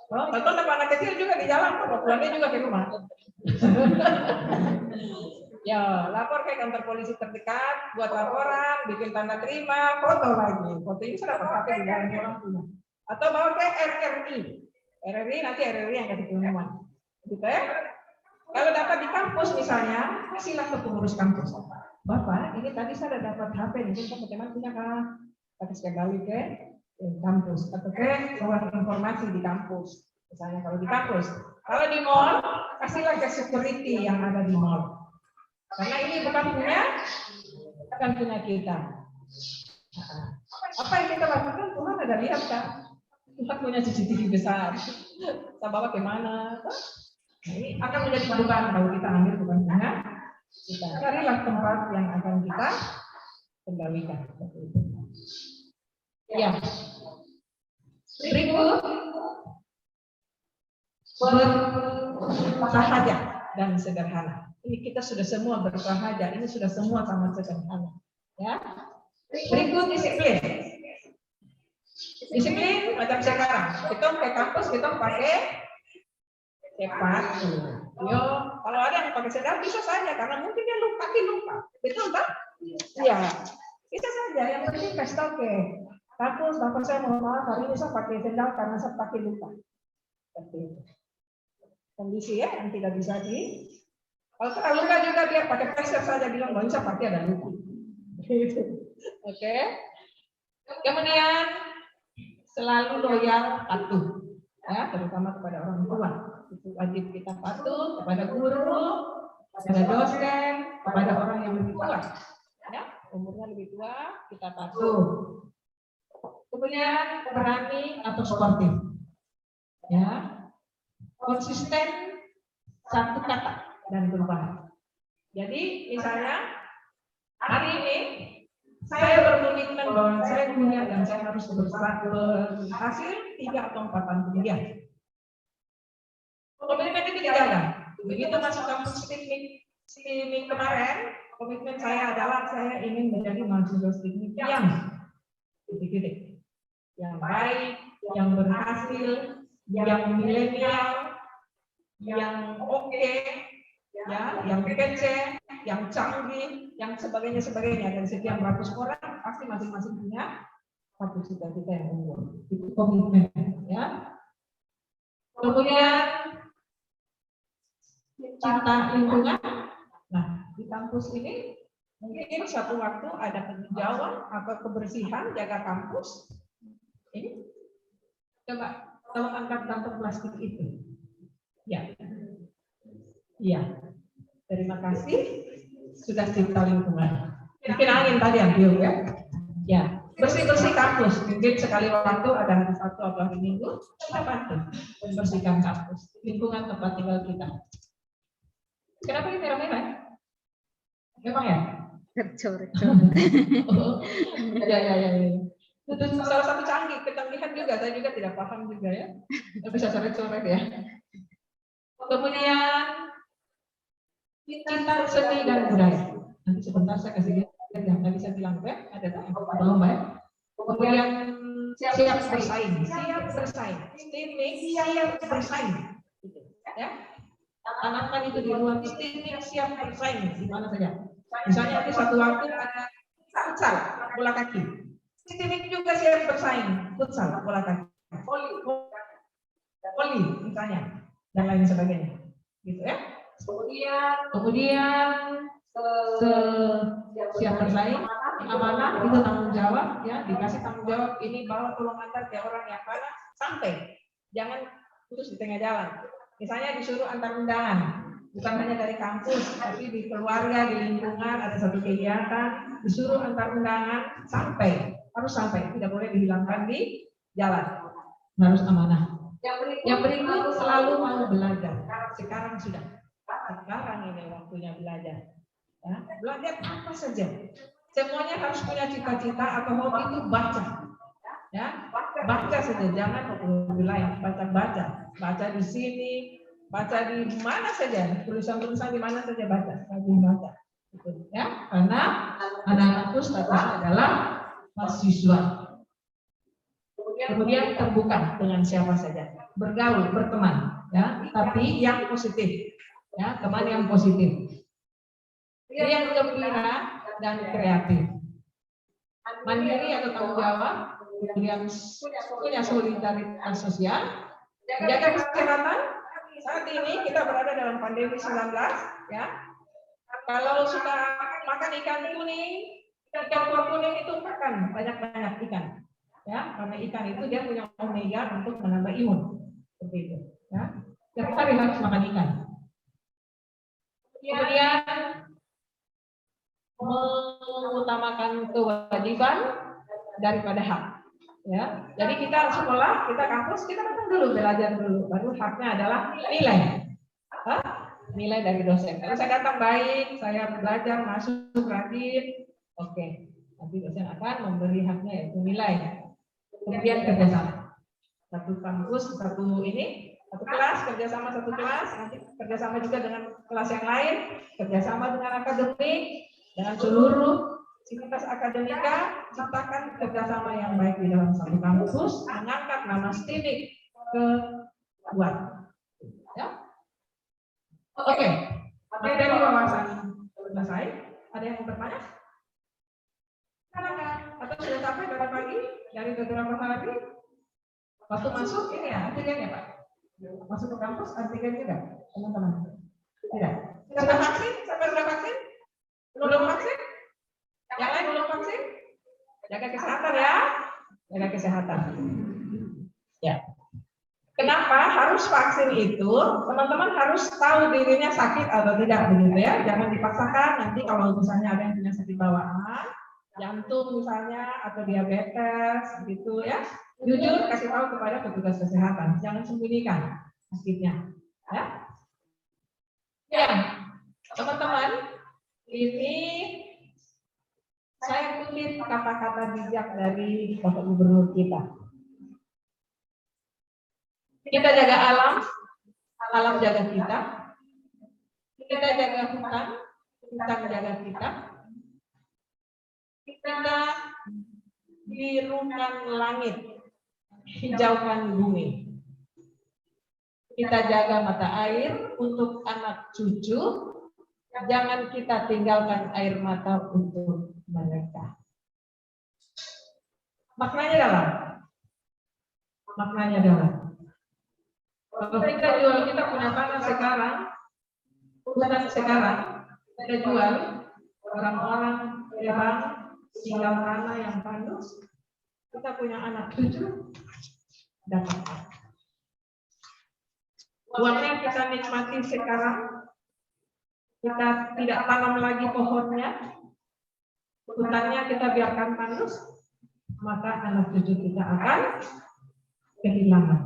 Oh, tentu anak kecil juga di jalan, kok pulangnya juga ke rumah. Ya, lapor ke kantor polisi terdekat, buat laporan, bikin tanda terima, foto lagi. Foto ini sudah pakai di dalam orang tua. Atau bawa ke RRI. RRI nanti RRI yang kasih pengumuman. Gitu ya. Kalau dapat di kampus misalnya, kasihlah ke pengurus kampus. Bapak, ini tadi saya dapat HP, ini teman-teman punya kah? Pakai sekali ke kampus atau ke ruang informasi di kampus. Misalnya kalau di kampus. Kalau di mall, kasihlah ke security yang ada di mall. Karena ini bukan punya kita. Apa yang kita lakukan Tuhan ada lihat kan? Tuhan punya CCTV besar. Kita bawa kemana? Nah, ini akan menjadi beban kalau kita ambil bukan punya kita. Carilah tempat yang akan kita kendalikan. Ya. Berikut bersahaja dan sederhana. Ini kita sudah semua bersahaja, ini sudah semua sama sederhana. Ya. Berikut disiplin. Disiplin macam sekarang. Kita ke kampus kita pakai sepatu. Yo, kalau ada yang pakai sandal bisa saja karena mungkin dia lupa. Betul tak? Iya. Bisa saja. Yang penting kasih tahu ke kampus, bapak saya mohon maaf hari ini saya pakai sandal karena saya pakai lupa. Seperti itu. Kondisi ya yang tidak bisa di. Kalau terlalu luka juga dia pakai pressure saja bilang nggak bisa pakai ada luka. Oke. Kemudian selalu loyal patuh, ya terutama kepada orang tua. Itu wajib kita patuh kepada guru, kepada dosen, kepada orang yang lebih tua. Ya, umurnya lebih tua kita patuh. Kemudian berani atau sportif, ya konsisten satu kata dan perubahan. Jadi misalnya hari ini saya berkomitmen bahwa saya kuliah dan saya harus berhasil 3 atau 4 tahun kemudian. Komitmen itu dijaga. Begitu masuk kampus stimik kemarin, komitmen saya adalah saya ingin menjadi mahasiswa stimik yang titik-titik, yang baik, yang berhasil, yang milenial, yang oke, ya, yang kece, yang canggih, yang sebagainya. Dan sekian ratus orang pasti masing-masing punya satu cita-cita yang unggul. Itu komitmen, ya. Kemudian cinta lingkungan. Nah, di kampus ini mungkin suatu waktu ada penghijauan atau kebersihan jaga kampus. Ini coba tolong angkat kantong plastik itu. Ya. Iya. Terima kasih sudah cinta lingkungan. Mungkin angin tadi ambil ya. Ya, bersih-bersih kampus. Mungkin sekali waktu ada hari Sabtu atau hari Minggu, kita bantu membersihkan kampus, lingkungan tempat tinggal kita. Kenapa ini merah-merah? Memang ya? Recor-recor. Ya. Itu salah satu kecanggihan juga. Saya juga tidak paham juga ya. Bisa coret-coret ya. Kemudian cinta seni dan budaya. Nanti sebentar saya kasih lihat yang tadi saya bilang ya, ada belum baik. Kemudian siap bersaing. Stimik siap bersaing. Gitu, ya. Tanamkan itu di ruang stimik siap bersaing di mana saja. Misalnya di suatu waktu ada futsal bola kaki. Stimik juga siap bersaing futsal bola kaki. Voli misalnya dan lain sebagainya. Gitu ya. Kemudian siap bersaing, amanah itu tanggung jawab ya, dikasih tanggung jawab ini bawa tolong antar ke orang yang mana sampai jangan putus di tengah jalan. Misalnya disuruh antar undangan, bukan hanya dari kampus tapi di keluarga, di lingkungan ada satu kegiatan disuruh antar undangan harus sampai tidak boleh dihilangkan di jalan, harus amanah. Yang berikut selalu mau belajar. Sekarang ini waktunya belajar. Ya, belajar apa saja. Semuanya harus punya cita-cita atau hobi itu baca. Ya, baca saja, jangan hobi lain. Baca di sini, baca di mana saja, tulisan-tulisan di mana saja baca. Gitu, ya, karena anak kampus statusnya adalah mahasiswa. Kemudian terbuka dengan siapa saja, bergaul, berteman, ya, tapi yang positif, ya, teman yang positif. Yang gembira dan kreatif, mandiri atau tanggung jawab, kemudian punya solidaritas sosial, jaga kesehatan. Saat ini kita berada dalam pandemi 19, ya. Kalau suka makan ikan kuning, ikan kuah kuning itu makan banyak-banyak ikan, ya, karena ikan itu dia punya omega untuk menambah imun, seperti itu, ya. Setiap hari harus makan ikan. Kemudian mengutamakan kewajiban daripada hak, ya. Jadi kita sekolah, kita kampus, kita datang dulu, belajar dulu, baru haknya adalah nilai. Nilai dari dosen. Kalau saya datang baik, saya belajar, masuk rajin, oke. Nanti dosen akan memberi haknya yaitu nilai. Kemudian kerjasama. Satu kampus, satu kelas, kerjasama satu kelas, nanti kerjasama juga dengan kelas yang lain, kerjasama dengan akademik, dengan seluruh sivitas akademika, ciptakan kerjasama yang baik di dalam satu kampus, mengangkat nama STIMIK ke luar. Ya. Oke, dari wawasan selesai. Ada yang mau bertanya? Silakan. Atau sudah sampai dari pagi dari beberapa hari? Waktu masuk ini ya, antigen ya Pak? Masuk ke kampus antigen juga, teman-teman? Tidak. Sudah vaksin? Sampai sudah vaksin? Belum vaksin? Yang lain belum vaksin? Jaga kesehatan ya. Jaga kesehatan. Ya. Kenapa harus vaksin itu? Teman-teman harus tahu dirinya sakit atau tidak, begitu ya. Jangan dipaksakan. Nanti kalau misalnya ada yang punya sakit bawaan, jantung misalnya atau diabetes, gitu ya. Jujur kasih tahu kepada petugas kesehatan. Jangan sembunyikan sakitnya. Ya. Ya, teman-teman, ini saya kutip kata-kata bijak dari Bapak Gubernur kita. Kita jaga alam, alam jaga kita. Kita jaga hutan, hutan jaga kita. Kita birukan langit, hijaukan bumi. Kita jaga mata air untuk anak cucu. Jangan kita tinggalkan air mata untuk mereka. Maknanya dalam. Maknanya dalam. Kalau kita punya tanah sekarang, hutan sekarang, kita jual, orang-orang heran tinggal tanah yang tandus, kita punya anak cucu, dapat. Uangnya kita nikmati sekarang, kita tidak tanam lagi pohonnya, hutannya kita biarkan tandus, maka anak cucu kita akan kehilangan.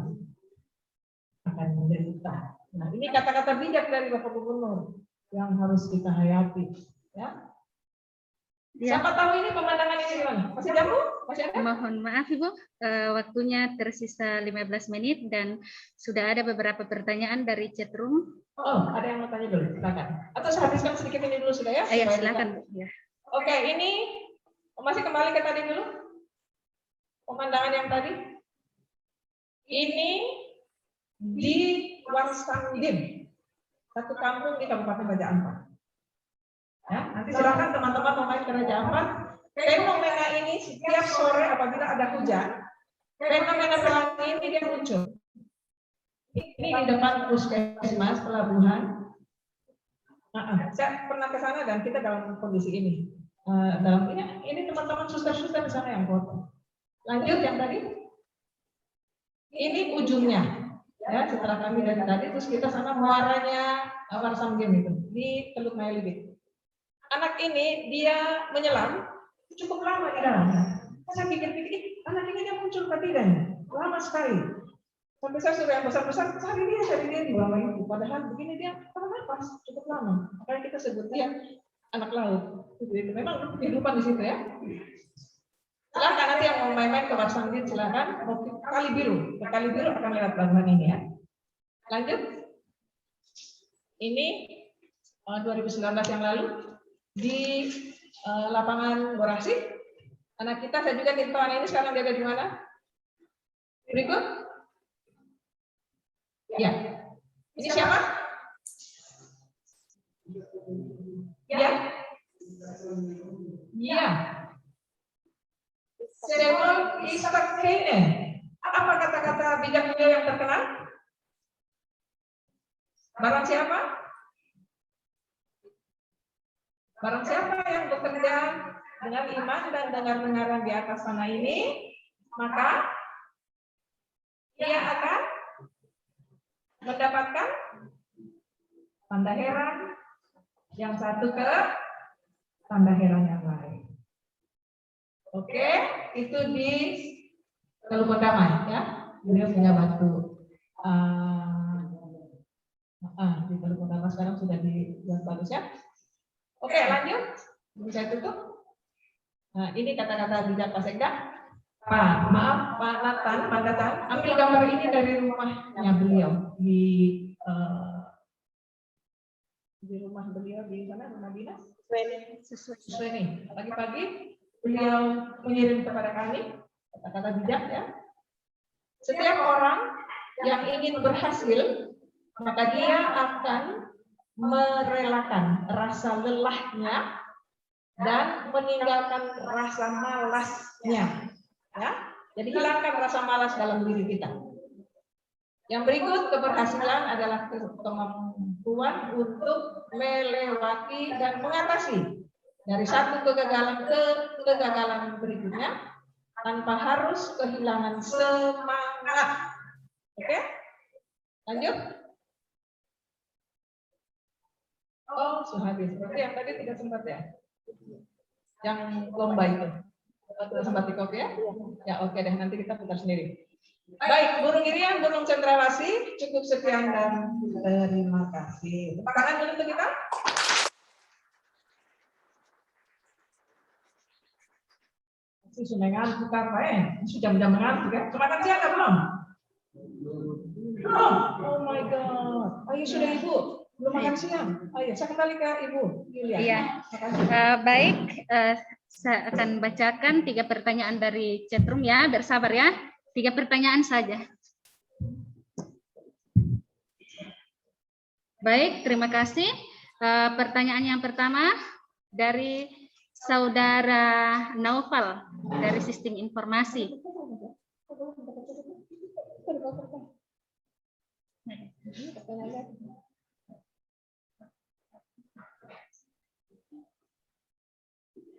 Akan menderita. Nah, ini kata-kata bijak dari Bapak Gubernur yang harus kita hayati, ya. Siapa tahu ini pemandangan ini gimana? Masih jambu? Masih ada? Mohon maaf Ibu, waktunya tersisa 15 menit dan sudah ada beberapa pertanyaan dari chat room. Oh, ada yang mau tanya dulu, silakan. Atau saya habiskan sedikit ini dulu sudah ya? Ya, silakan. Ya. Oke, ini masih kembali ke tadi dulu. Pemandangan yang tadi. Ini di Warsangdim, satu kampung di Kabupaten Raja Ampat. Ya, nanti silakan teman-teman mau main ke Raja Ampat. Fenomena ini setiap sore apabila ada hujan, fenomena pelangi ini dia muncul. Ini di depan puskesmas pelabuhan. Saya pernah ke sana dan kita dalam kondisi ini. Dalam ini teman-teman suster-suster di sana yang foto. Lanjut yang tadi. Ini ujungnya. Ya, setelah kami dari tadi, terus kita sana muaranya Warsangdim itu di Teluk Mailibit. Anak ini dia menyelam cukup lama di dalam. Saya pikir-pikir, anak ini dia muncul ke tidak? Lama sekali. Sampai saya suruh yang besar-besar cari dia di bawah itu. Padahal begini dia pas cukup lama. Makanya kita sebut dia anak laut. Itu memang kehidupan di situ ya. Silakan nanti yang mau main-main ke Warsangdim silakan. Kali biru, ke Kali Biru akan lewat pelabuhan ini ya. Lanjut. Ini 2019 yang lalu di lapangan Borasi. Anak kita, saya juga tahu anak ini sekarang dia ada di mana? Berikut. Ya. Ini siapa? Ya. Ya. Samuel Isaac Heinen. Apa kata-kata bijak beliau yang terkenal? Barang siapa? Barang siapa yang bekerja dengan iman dan dengar-dengaran di atas sana ini, maka ia akan mendapatkan tanda heran yang satu ke tanda heran yang lain. Oke, itu di Teluk Damai ya. Beliau punya batu. Di Teluk Damai sekarang sudah dibuat bagus ya. Oke, lanjut. Bisa tutup. Nah, ini kata-kata bijak Pak Sekda. Maaf Pak Nathan, ambil gambar ini dari rumahnya beliau di rumah beliau di mana, rumah dinas? Susweni. Pagi-pagi beliau mengirim kepada kami kata-kata bijak ya. Setiap orang yang ingin berhasil, maka dia akan merelakan rasa lelahnya dan meninggalkan rasa malasnya. Ya, jadi hilangkan rasa malas dalam diri kita. Yang berikut, keberhasilan adalah kemampuan untuk melewati dan mengatasi dari satu kegagalan ke kegagalan berikutnya tanpa harus kehilangan semangat. Oke? Lanjut. Oh, sudah habis. Berarti yang tadi tidak sempat ya? Yang lomba itu. Tidak sempat di copy ya? Ya, oke deh. Nanti kita putar sendiri. Baik, burung irian, burung cendrawasih. Cukup sekian dan terima kasih. Tepuk tangan dulu untuk kita. Sudah ngantuk apa ya? Sudah ngantuk ya? Makan siang belum? Belum. Oh my god. Ayo sudah Ibu. Belum makan siang. Ayo, saya kembali ke Ibu Yulia. Iya. Baik, saya akan bacakan 3 pertanyaan dari chatroom ya. Bersabar ya. 3 pertanyaan saja. Baik, terima kasih. Pertanyaan yang pertama dari Saudara Naufal dari Sistem Informasi.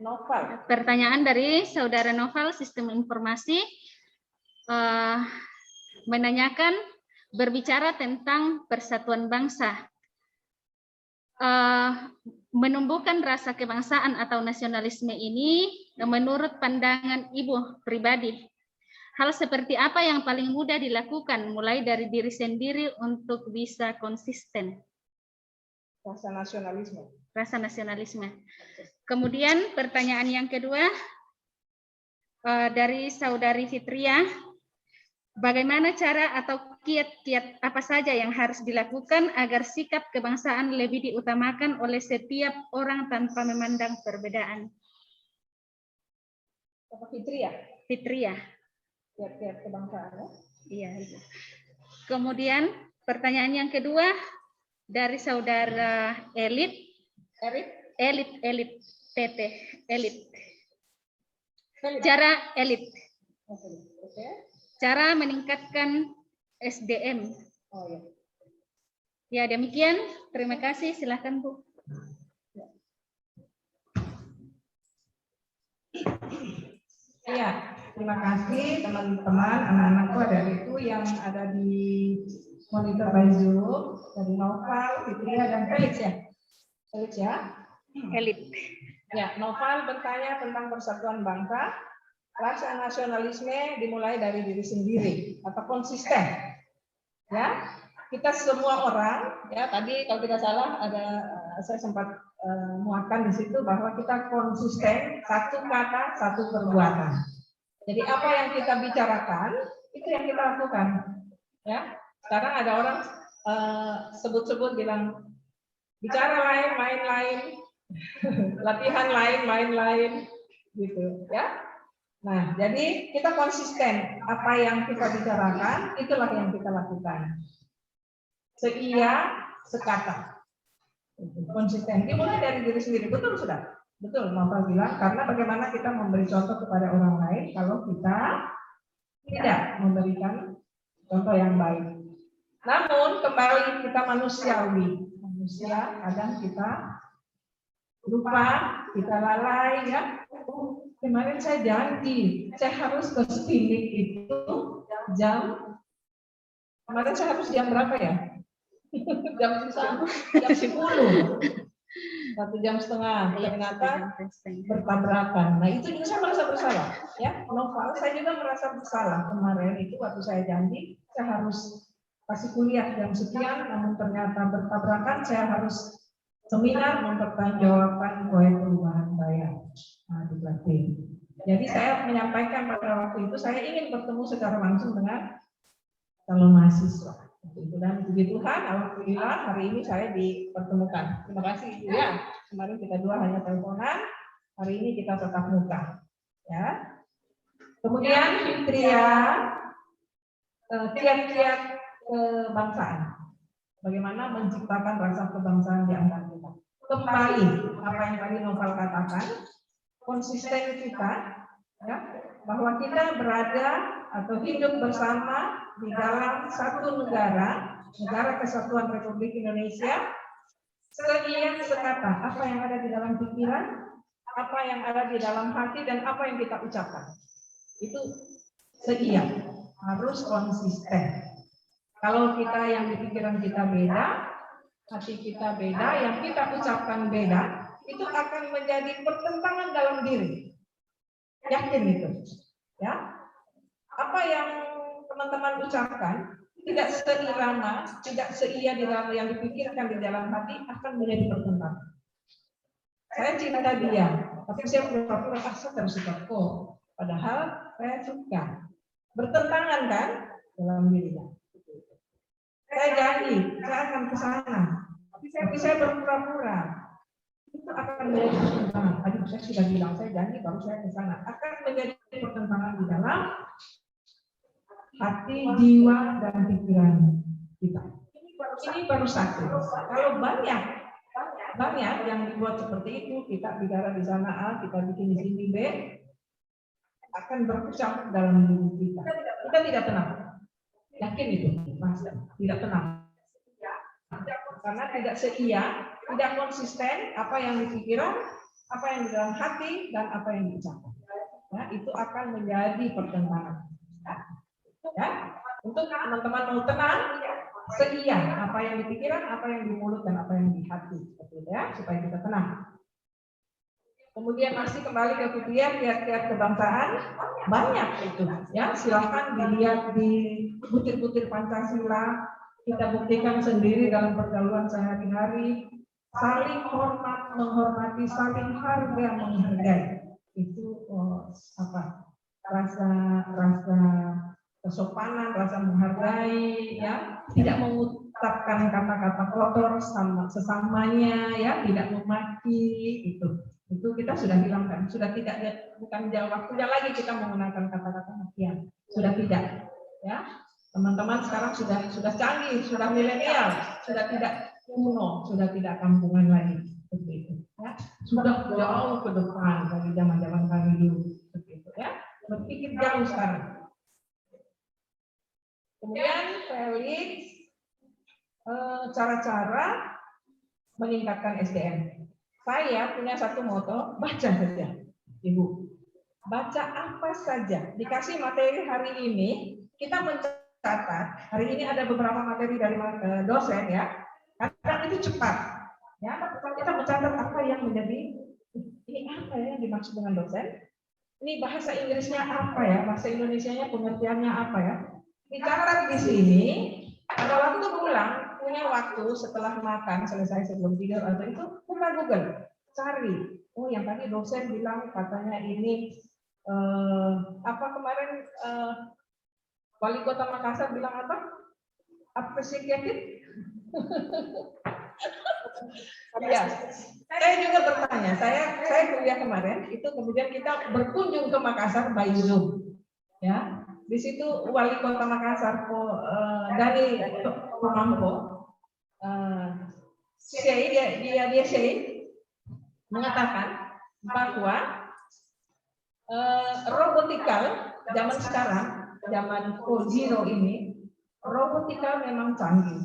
Novel. Pertanyaan dari Saudara Novel Sistem Informasi menanyakan berbicara tentang persatuan bangsa. Menumbuhkan rasa kebangsaan atau nasionalisme ini menurut pandangan Ibu pribadi. Hal seperti apa yang paling mudah dilakukan mulai dari diri sendiri untuk bisa konsisten? Rasa nasionalisme. Rasa nasionalisme. Kemudian pertanyaan yang kedua dari Saudari Fitria, bagaimana cara atau kiat-kiat apa saja yang harus dilakukan agar sikap kebangsaan lebih diutamakan oleh setiap orang tanpa memandang perbedaan? Apa Fitria? Fitria. Kiat-kiat kebangsaan ya? Iya. Kemudian pertanyaan yang kedua dari Saudara Elit. Elit PT Elit. Cara elit. Oke. Cara meningkatkan SDM. Oh ya. Ya, demikian. Terima kasih. Silakan Bu. Iya, terima kasih teman-teman, anak-anakku adikku yang ada di monitor by Zoom dari Novel, Fitria dan Felix ya. Felix ya. Elit. Ya, Novel bertanya tentang persatuan bangsa. Rasa nasionalisme dimulai dari diri sendiri atau konsisten. Ya, kita semua orang ya, tadi kalau tidak salah ada saya sempat muatkan di situ bahwa kita konsisten, satu kata satu perbuatan. Jadi apa yang kita bicarakan itu yang kita lakukan. Ya, sekarang ada orang sebut-sebut bilang bicara lain, main lain, latihan lain, main lain, gitu ya. Nah, jadi kita konsisten. Apa yang kita bicarakan, itulah yang kita lakukan. Seia, sekata. Konsisten. Dimulai dari diri sendiri. Betul sudah. Betul, Novel bilang. Karena bagaimana kita memberi contoh kepada orang lain kalau kita tidak memberikan contoh yang baik. Namun kembali kita manusiawi. Manusia kadang kita lupa, kita lalai ya. Kemarin saya janji, saya harus ke klinik itu jam. Kemarin saya harus jam berapa ya? jam 10. 1,5 jam. Ternyata bertabrakan. Nah itu juga saya merasa bersalah. Ya, Novel, saya juga merasa bersalah kemarin itu waktu saya janji saya harus kasih kuliah jam sekian, namun ternyata bertabrakan. Saya harus seminar mempertanggungjawabkan proyek perubahan bayar. Nah, di Jadi saya menyampaikan pada waktu itu saya ingin bertemu secara langsung dengan calon mahasiswa. Dan puji Tuhan, alhamdulillah hari ini saya dipertemukan. Terima kasih Ibu ya. Kemarin kita dua hanya teleponan, hari ini kita tatap muka. Ya. Kemudian Fitria, kiat-kiat kebangsaan. Bagaimana menciptakan rasa kebangsaan di antara kita. Kembali apa yang tadi Novel katakan, konsisten kita, ya, bahwa kita berada atau hidup bersama di dalam satu negara, Negara Kesatuan Republik Indonesia, seia sekata, apa yang ada di dalam pikiran, apa yang ada di dalam hati, dan apa yang kita ucapkan. Itu seia, harus konsisten. Kalau kita yang di pikiran kita beda, hati kita beda, yang kita ucapkan beda, itu akan menjadi pertentangan dalam diri. Yakin itu, ya. Apa yang teman-teman ucapkan tidak seirama, tidak seia di dalam yang dipikirkan di dalam hati akan menjadi pertentangan. Saya cinta dia, tapi saya pura-pura terus suka kok. Padahal saya suka. Bertentangan kan dalam dirinya. Saya janji, saya akan ke sana. Tapi saya berpura-pura. Itu akan menjadi pertentangan. Aduh, saya sudah bilang, saya janji baru saya ke sana. Akan menjadi pertentangan di dalam hati, jiwa, dan pikiran kita. Ini baru satu. Kalau banyak yang dibuat seperti itu, kita bicara di sana A, kita bikin di sini B, akan berkecamuk dalam diri kita. Kita tidak tenang. Yakin itu, Mas? Tidak tenang. Karena tidak seia, tidak konsisten apa yang dipikiran, apa yang di dalam hati, dan apa yang diucapkan. Ya, itu akan menjadi pertentangan. Ya, untuk teman-teman mau tenang, seia apa yang dipikiran, apa yang di mulut, dan apa yang di hati, seperti itu ya, supaya kita tenang. Kemudian masih kembali ke kiat-kiat kebangsaan, banyak itu ya, silahkan dilihat di butir-butir Pancasila, kita buktikan sendiri dalam pergaulan sehari-hari, saling hormat menghormati, saling harga menghargai, itu rasa kesopanan, rasa menghargai, ya, tidak mengucapkan kata-kata kotor sama sesamanya, ya, tidak memaki, itu kita sudah hilangkan, sudah tidak, bukan jauh waktunya lagi kita menggunakan kata-kata makian, sudah tidak, ya, teman-teman sekarang sudah canggih, sudah milenial, sudah tidak kuno, sudah tidak kampungan lagi, seperti itu, ya, sudah jauh ke depan dari zaman-zaman kami dulu, seperti itu, ya, berpikir jauh sekarang. Kemudian Felix, cara-cara meningkatkan SDM. Saya punya satu moto, baca saja, Ibu. Baca apa saja. Dikasih materi hari ini, kita mencatat. Hari ini ada beberapa materi dari dosen ya. Kadang itu cepat. Ya, kita mencatat apa yang menjadi, ini apa ya yang dimaksud dengan dosen? Ini bahasa Inggrisnya apa ya? Bahasa Indonesianya pengertiannya apa ya? Dicatat di sini. Pada waktu punya waktu setelah makan, selesai sebelum tidur atau itu, buka Google, cari. Oh, yang tadi dosen bilang katanya ini apa kemarin Wali Kota Makassar bilang apa? Appreciated. Ya, saya juga bertanya. Saya kuliah kemarin itu kemudian kita berkunjung ke Makassar by Zoom. Ya, di situ wali kota Makassar Dani Pemampo, dia mengatakan bahwa robotikal zaman sekarang, zaman 4.0 ini, robotikal memang canggih.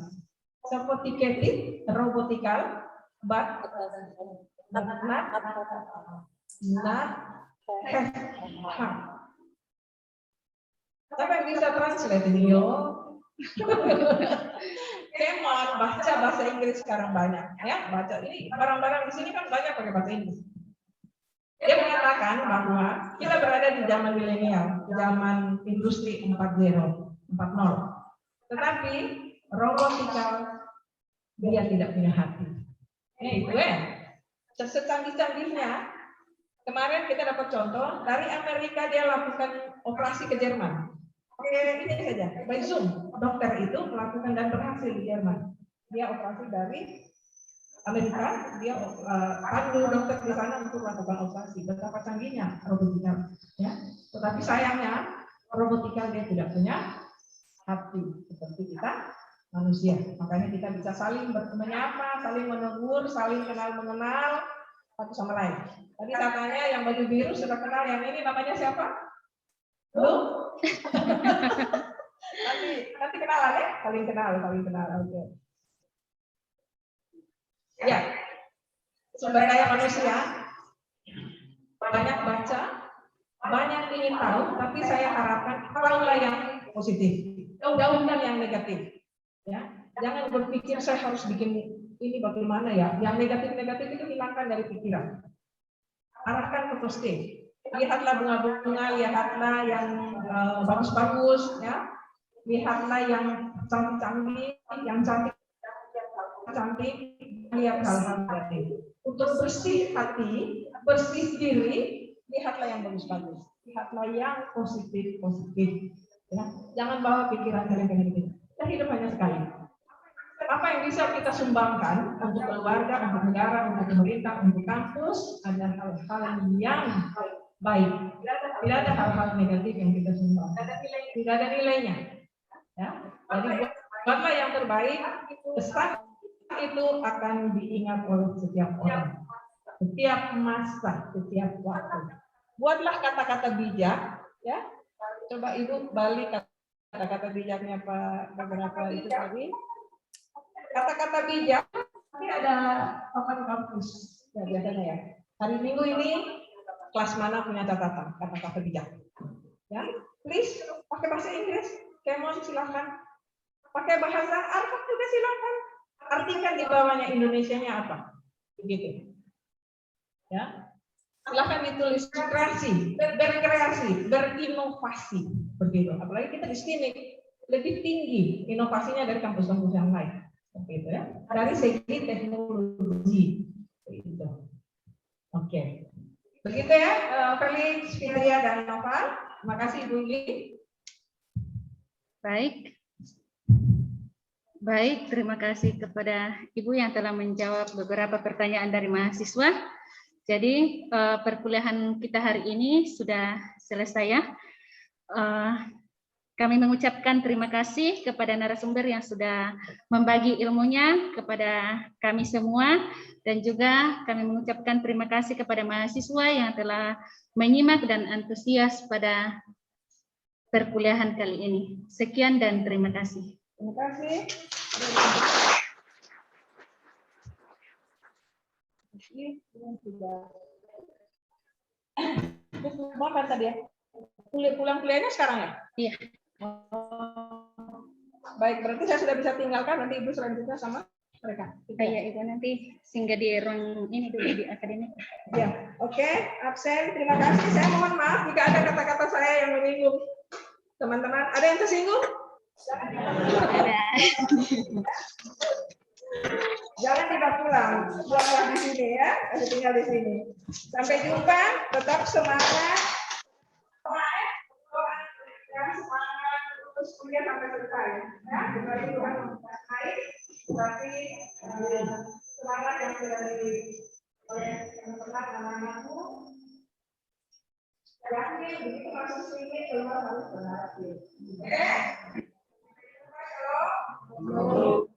Sophisticated, robotikal, but not Siapa yang bisa translate ini yo? Kemon baca bahasa Inggris sekarang banyak, ya baca ini barang-barang di sini kan banyak pakai bahasa Inggris. Dia mengatakan bahwa kita berada di zaman milenial, zaman industri 4.0. Tetapi robotikal dia tidak punya hati. Itu secanggih-canggihnya. Kemarin kita dapat contoh dari Amerika, dia lakukan operasi ke Jerman. Oke, ini saja, by Zoom. Dokter itu melakukan dan berhasil di Jerman. Dia operasi dari Amerika, dia panggil dokter di sana untuk melakukan operasi. Betapa canggihnya robotikal, ya. Tetapi sayangnya robotikal dia tidak punya hati seperti kita manusia. Makanya kita bisa saling menyapa, saling menegur, saling kenal mengenal satu sama lain. Tadi saya tanya yang baju biru sudah kenal, yang ini namanya siapa? Belum? nanti kenalan ya, saling kenal. Oke. Ya, sumber daya manusia banyak baca, banyak ingin tahu, tapi saya harapkan tahulah yang positif, jauhkan yang negatif. Ya, jangan berpikir saya harus bikin ini bagaimana ya. Yang negatif itu hilangkan dari pikiran. Arahkan ke positif. Lihatlah bunga-bunga, lihatlah yang bagus-bagus, ya. Lihatlah yang cantik-cantik, yang cantik, lihat hal-hal negatif. Untuk bersih hati, bersih diri, lihatlah yang bagus-bagus. Lihatlah yang positif. Ya. Jangan bawa pikiran negatif. Kita hidup hanya sekali. Apa yang bisa kita sumbangkan untuk keluarga, untuk negara, untuk pemerintah, untuk kampus adalah hal-hal yang baik. Tidak ada hal-hal negatif yang kita sumbang. Tidak ada nilainya. Ya. Jadi buatlah yang terbaik. Pesan itu akan diingat oleh setiap orang, setiap masa, setiap waktu. Buatlah kata-kata bijak. Ya. Coba Ibu balik kata-kata bijaknya Pak beberapa itu tadi. Kata-kata bijak, ini ada papan kampus ya, biasanya ya. Hari Minggu ini kelas mana punya catatan kata-kata bijak? Ya, please pakai bahasa Inggris, Kemon silahkan. Pakai bahasa Arab juga silahkan. Artikan di bawahnya Indonesianya apa? Begitu. Ya, silahkan ditulis berkreasi, berinovasi, begitu. Apalagi kita di sini lebih tinggi inovasinya dari kampus-kampus yang lain. Begitu ya, dari segi teknologi. Begitu. Oke. Begitu ya, Felix, Fitria, dan Nova. Terima kasih Ibu Li. Baik, terima kasih kepada Ibu yang telah menjawab beberapa pertanyaan dari mahasiswa. Jadi perkuliahan kita hari ini sudah selesai ya. Kami mengucapkan terima kasih kepada narasumber yang sudah membagi ilmunya kepada kami semua, dan juga kami mengucapkan terima kasih kepada mahasiswa yang telah menyimak dan antusias pada perkuliahan kali ini. Sekian dan terima kasih. Terima kasih. Makan tadi ya. Pulang kuliahnya sekarang ya? Iya. Baik, berarti saya sudah bisa tinggalkan, nanti Ibu selanjutnya sama mereka. Iya, Ibu nanti singgah di ruang ini dulu di akademik. Ya, oke, absen. Terima kasih. Saya mohon maaf jika ada kata-kata saya yang menyinggung teman-teman. Ada yang tersinggung? Ada. Jangan tidak pulang di sini ya, masih tinggal di sini. Sampai jumpa, tetap semangat. Semangat terus kuliah sampai selesai. Ya, Tuhan memberkati. berarti semangat yang sudah oleh teman-teman anak-anakku. Yakin begitu masuk sini keluar harus berhasil. Shalom.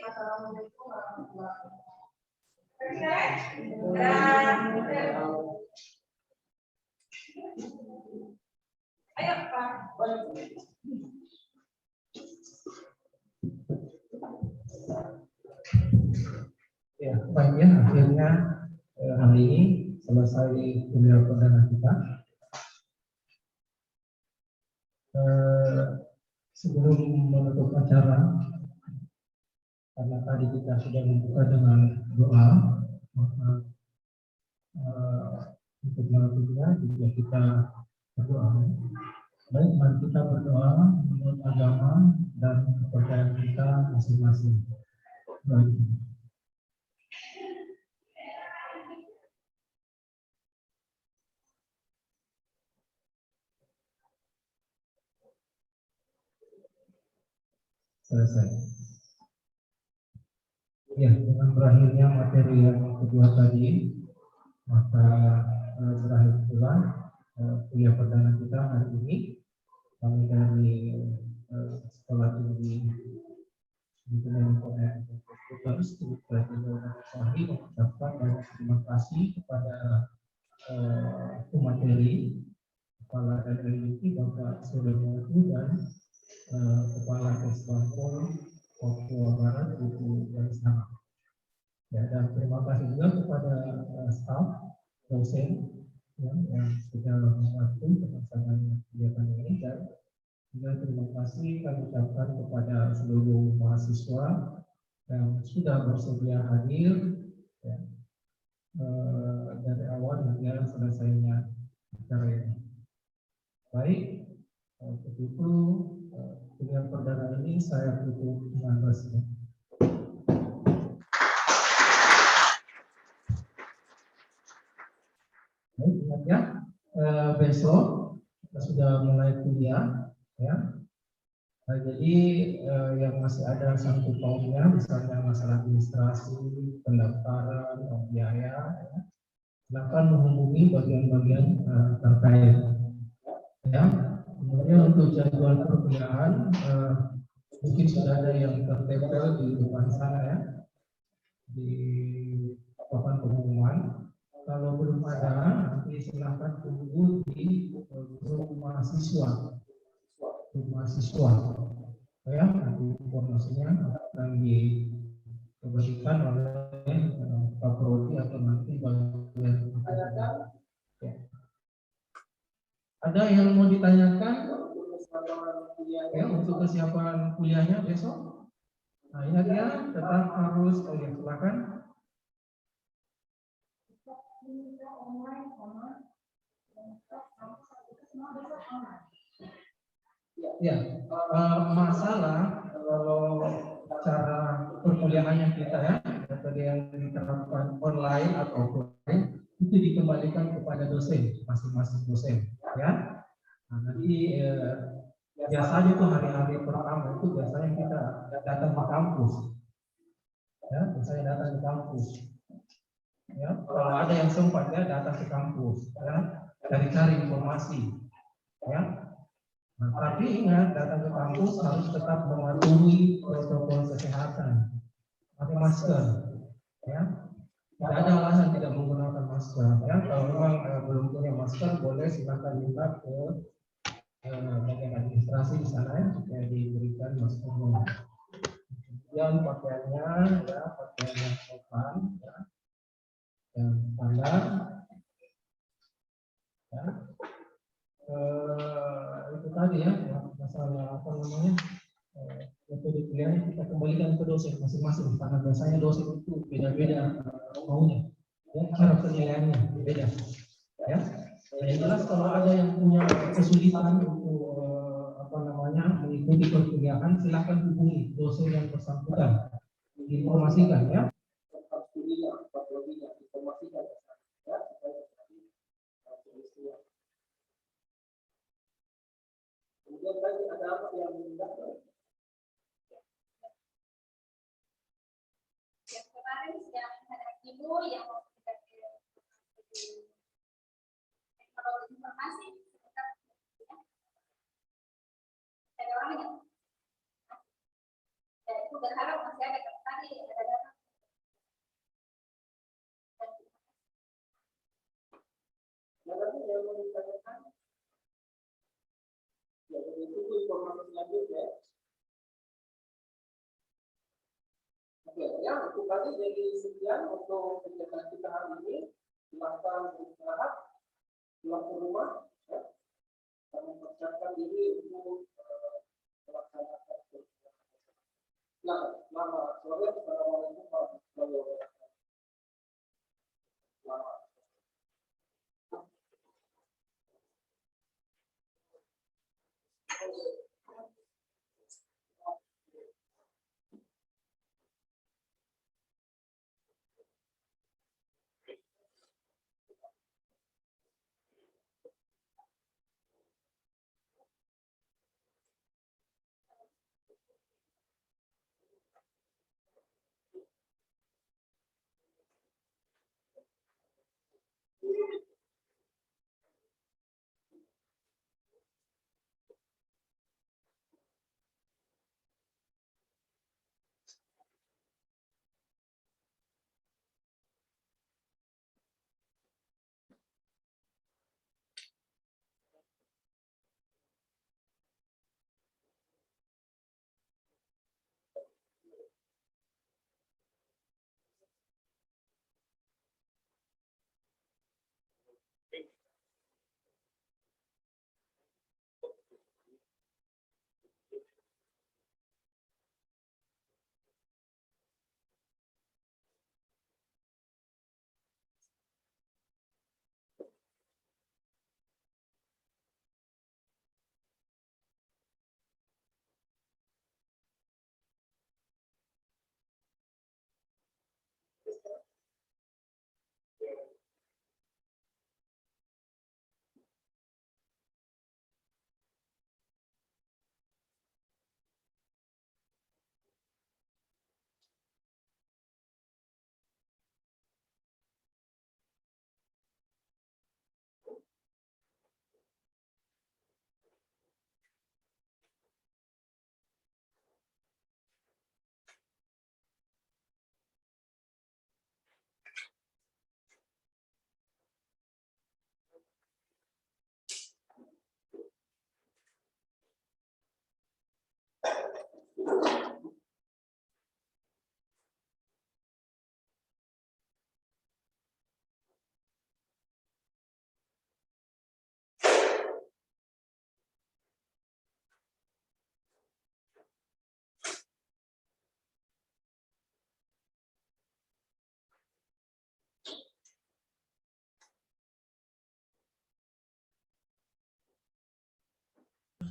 Assalamualaikum warahmatullahi wabarakatuh. Ayo Pak. Ya, baiknya akhirnya hari ini selesai kuliah perdana kita. Sebelum menutup acara, karena tadi kita sudah membuka dengan doa, maka untuk menutupnya juga kita berdoa. Baik, mari kita berdoa menurut agama dan kepercayaan kita masing-masing. Baik. Selesai. Ya, dengan berakhirnya materi yang kedua tadi, maka berakhir pula kuliah perdana kita hari ini. Kami dari Sekolah Tinggi Lingkungan Terus mengucapkan banyak terima kasih kepada pemateri, Kepala LLIT Bapak Sulemanku dan Kepala Ekspor Papua Barat Ibu Garisama. Ya, dan terima kasih juga kepada staf dosen yang sudah membantu pelaksanaan kegiatan ini, dan juga terima kasih kami ucapkan kepada seluruh mahasiswa yang sudah bersedia hadir ya, dari awal hingga selesainya acara ini. Baik, begitu kuliah perdana ini saya tutup dengan resmi. Baik, ingat ya, besok kita sudah mulai kuliah ya. Nah, jadi yang masih ada sangkut pautnya, misalnya masalah administrasi, pendaftaran, biaya, ya, silakan menghubungi bagian-bagian terkait. Ya, kemudian untuk jadwal perkuliahan mungkin sudah ada yang tertempel di depan sana ya, di papan pengumuman. Kalau belum ada, nanti silakan tunggu di grup mahasiswa. Ya, nanti informasinya akan diberikan oleh Pak Prodi atau nanti bagian ya. Ada yang mau ditanyakan ya untuk kesiapan kuliahnya besok? Nah, ingat ya, tetap harus silakan. Ya, masalah kalau cara perkuliahannya kita ya, metode yang diterapkan online atau offline itu dikembalikan kepada dosen, masing-masing dosen, ya. Nah, nanti biasanya itu hari-hari pertama itu biasanya kita datang ke kampus, ya, biasanya datang ke kampus, ya. Kalau ada yang sempat ya datang ke kampus, ya, cari-cari informasi, ya. Nah, tapi ingat, datang ke kampus harus tetap mematuhi protokol kesehatan, pakai masker, ya. Tidak ada alasan tidak menggunakan masker, ya. Kalau memang belum punya masker, boleh silakan minta ke bagian administrasi di sana ya, supaya diberikan maskernya. Kemudian pakaiannya, ya, pakaian yang sopan, ya, yang standar, ya. Itu tadi ya, masalah apa namanya, metode kuliahnya kita kembalikan ke dosen masing-masing, karena biasanya dosen itu beda-beda maunya, ya, cara penilaiannya beda, ya. Yang jelas kalau ada yang punya kesulitan untuk apa namanya mengikuti perkuliahan, silakan hubungi dosen yang bersangkutan, informasikan ya. Kemudian tadi ada apa yang Haris yang ada Ibu yang mau kita teknologi informasi sebentar ya. Ada orang ya? Ya, itu berharap masih ada tadi ada data. Itu informasi selanjutnya. Oke, ya untuk tadi jadi sekian untuk kegiatan kita hari ini. Silahkan beristirahat, pulang ke rumah, ya. Dan mempersiapkan diri untuk melaksanakan kegiatan. Selamat sore, assalamualaikum warahmatullahi wabarakatuh. Selamat.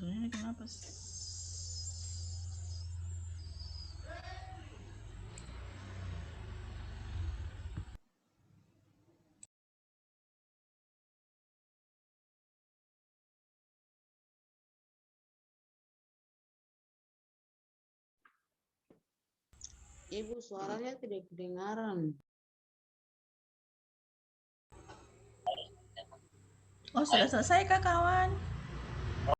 Ini kenapa sih? Ibu, suaranya tidak kedengaran. Oh, sudah selesai kah kawan?